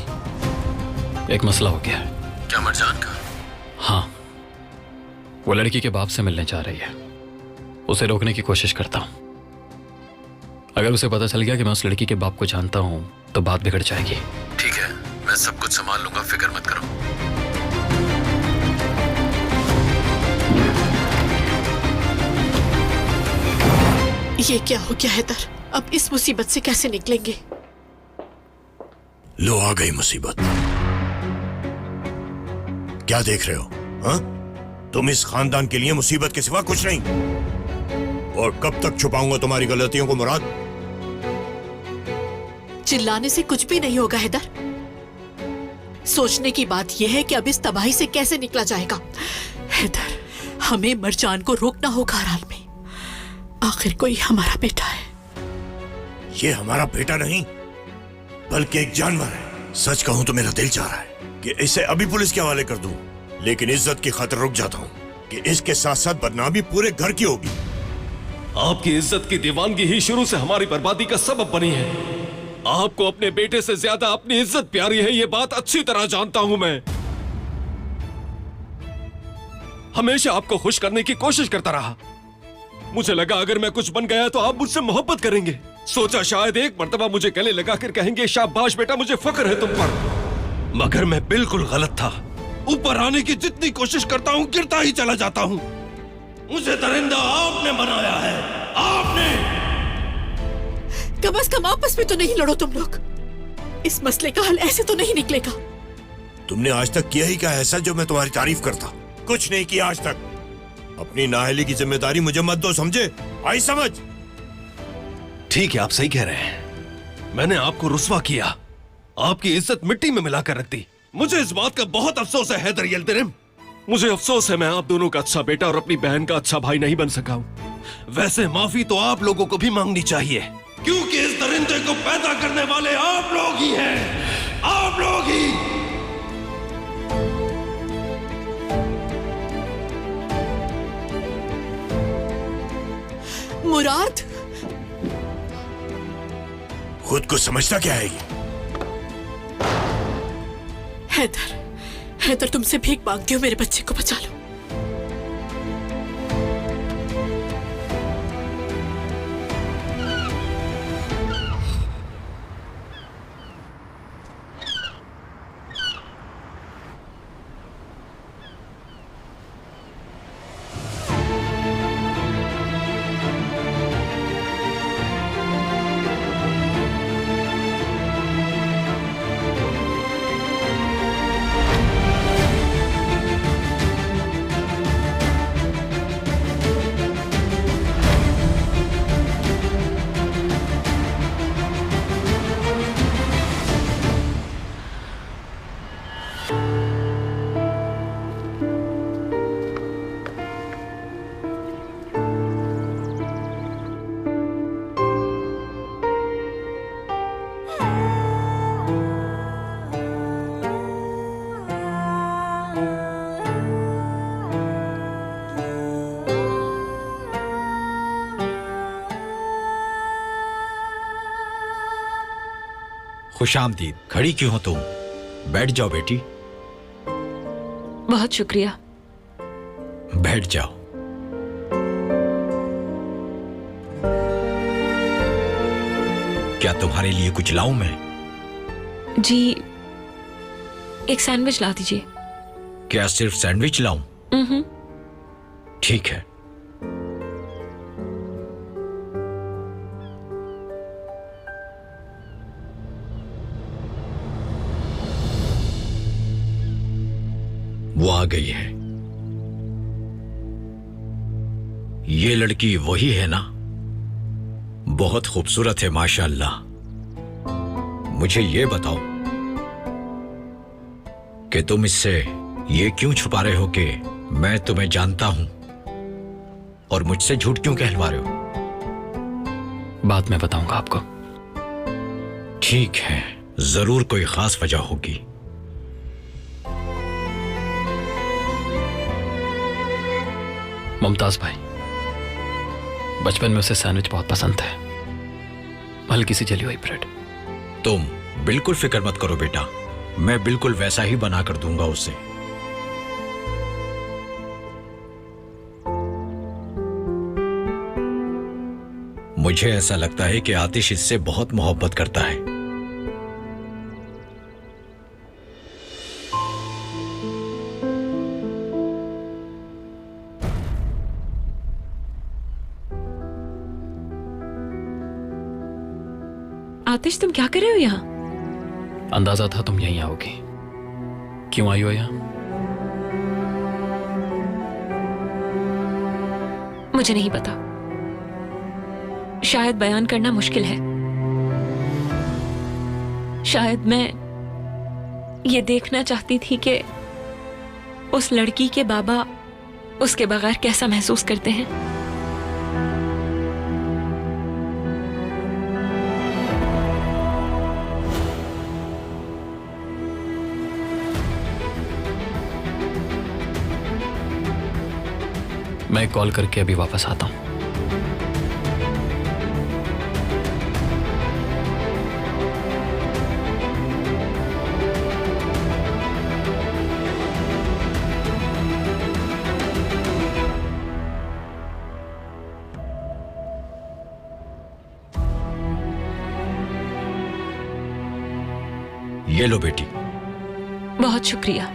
एक मसला हो गया है। क्या मरजान का? हाँ, वो लड़की के बाप से मिलने जा रही है। उसे रोकने की कोशिश करता हूं। अगर उसे पता चल गया कि मैं उस लड़की के बाप को जानता हूं तो बात बिगड़ जाएगी। ठीक है, मैं सब कुछ संभाल लूंगा, फिक्र मत करो। ये क्या हो गया हैदर? अब इस मुसीबत से कैसे निकलेंगे? लो आ गई मुसीबत। क्या देख रहे हो? हाँ? तुम इस खानदान के लिए मुसीबत के सिवा कुछ नहीं। और कब तक छुपाऊंगा तुम्हारी गलतियों को मुराद? चिल्लाने से कुछ भी नहीं होगा हैदर। सोचने की बात यह है कि अब इस तबाही से कैसे निकला जाएगा। हैदर, हमें मरजान को रोकना होगा हर हाल में। आखिर कोई हमारा बेटा है। ये हमारा बेटा नहीं बल्कि एक जानवर है। सच कहूं तो मेरा दिल चाह रहा है कि इसे अभी पुलिस के हवाले कर दूं, लेकिन इज्जत की खातिर रुक जाता हूं कि इसके साथ साथ बदनामी पूरे घर की होगी। आपकी इज्जत की दीवानगी ही शुरू से हमारी बर्बादी का सबब बनी है। आपको अपने बेटे से ज्यादा अपनी इज्जत प्यारी है, ये बात अच्छी तरह जानता हूं मैं। हमेशा आपको खुश करने की कोशिश करता रहा। मुझे लगा अगर मैं कुछ बन गया तो आप मुझसे मोहब्बत करेंगे। सोचा शायद एक मर्तबा मुझे गले लगाकर कहेंगे शाबाश बेटा, मुझे फख्र है तुम पर। मगर मैं बिल्कुल गलत था। ऊपर आने की जितनी कोशिश करता हूं गिरता ही चला जाता हूं। मुझे दरिंदा आपने बनाया है, आपने। कम से कम आपस में तो नहीं लड़ो तुम लोग। इस मसले का हल ऐसे तो नहीं निकलेगा। तुमने आज तक किया ही क्या ऐसा जो मैं तुम्हारी तारीफ करता? कुछ नहीं किया आज तक। अपनी नाअहली की जिम्मेदारी मुझे मत दो, समझे? आई समझ? ठीक है, आप सही कह रहे हैं। मैंने आपको रुस्वा किया, आपकी इज्जत मिट्टी में मिलाकर रख दी। मुझे इस बात का बहुत अफसोस है हैदर यल्तरिम। मुझे अफसोस है मैं आप दोनों का अच्छा बेटा और अपनी बहन का अच्छा भाई नहीं बन सका हूं। वैसे माफी तो आप लोगों को भी मांगनी चाहिए, क्योंकि इस दरिंदे को पैदा करने वाले आप लोग ही हैं, आप लोग ही। मुराद, खुद को समझता क्या है ये? हैदर, हैदर तुमसे भीख मांगती हूँ, मेरे बच्चे को बचा लो। खुशामदीद। खड़ी क्यों हो तुम? बैठ जाओ बेटी। बहुत शुक्रिया। बैठ जाओ। क्या तुम्हारे लिए कुछ लाऊं मैं? जी, एक सैंडविच ला दीजिए। क्या सिर्फ सैंडविच लाऊं? ठीक है। वो आ गई है। ये लड़की वही है ना? बहुत खूबसूरत है माशाअल्लाह। मुझे ये बताओ कि तुम इससे ये क्यों छुपा रहे हो कि मैं तुम्हें जानता हूं, और मुझसे झूठ क्यों कहलवा रहे हो? बात मैं बताऊंगा आपको। ठीक है, जरूर कोई खास वजह होगी। मुमताज भाई, बचपन में उसे सैंडविच बहुत पसंद है, हल्की सी जली हुई ब्रेड। तुम बिल्कुल फिक्र मत करो बेटा, मैं बिल्कुल वैसा ही बना कर दूंगा उसे। मुझे ऐसा लगता है कि आतिश इससे बहुत मोहब्बत करता है। आतिश, तुम क्या कर रहे हो यहाँ? अंदाजा था तुम यहीं आओगी। क्यों आई हो यहाँ? मुझे नहीं पता, शायद बयान करना मुश्किल है। शायद मैं ये देखना चाहती थी कि उस लड़की के बाबा उसके बगैर कैसा महसूस करते हैं। मैं कॉल करके अभी वापस आता हूं। ये लो बेटी। बहुत शुक्रिया।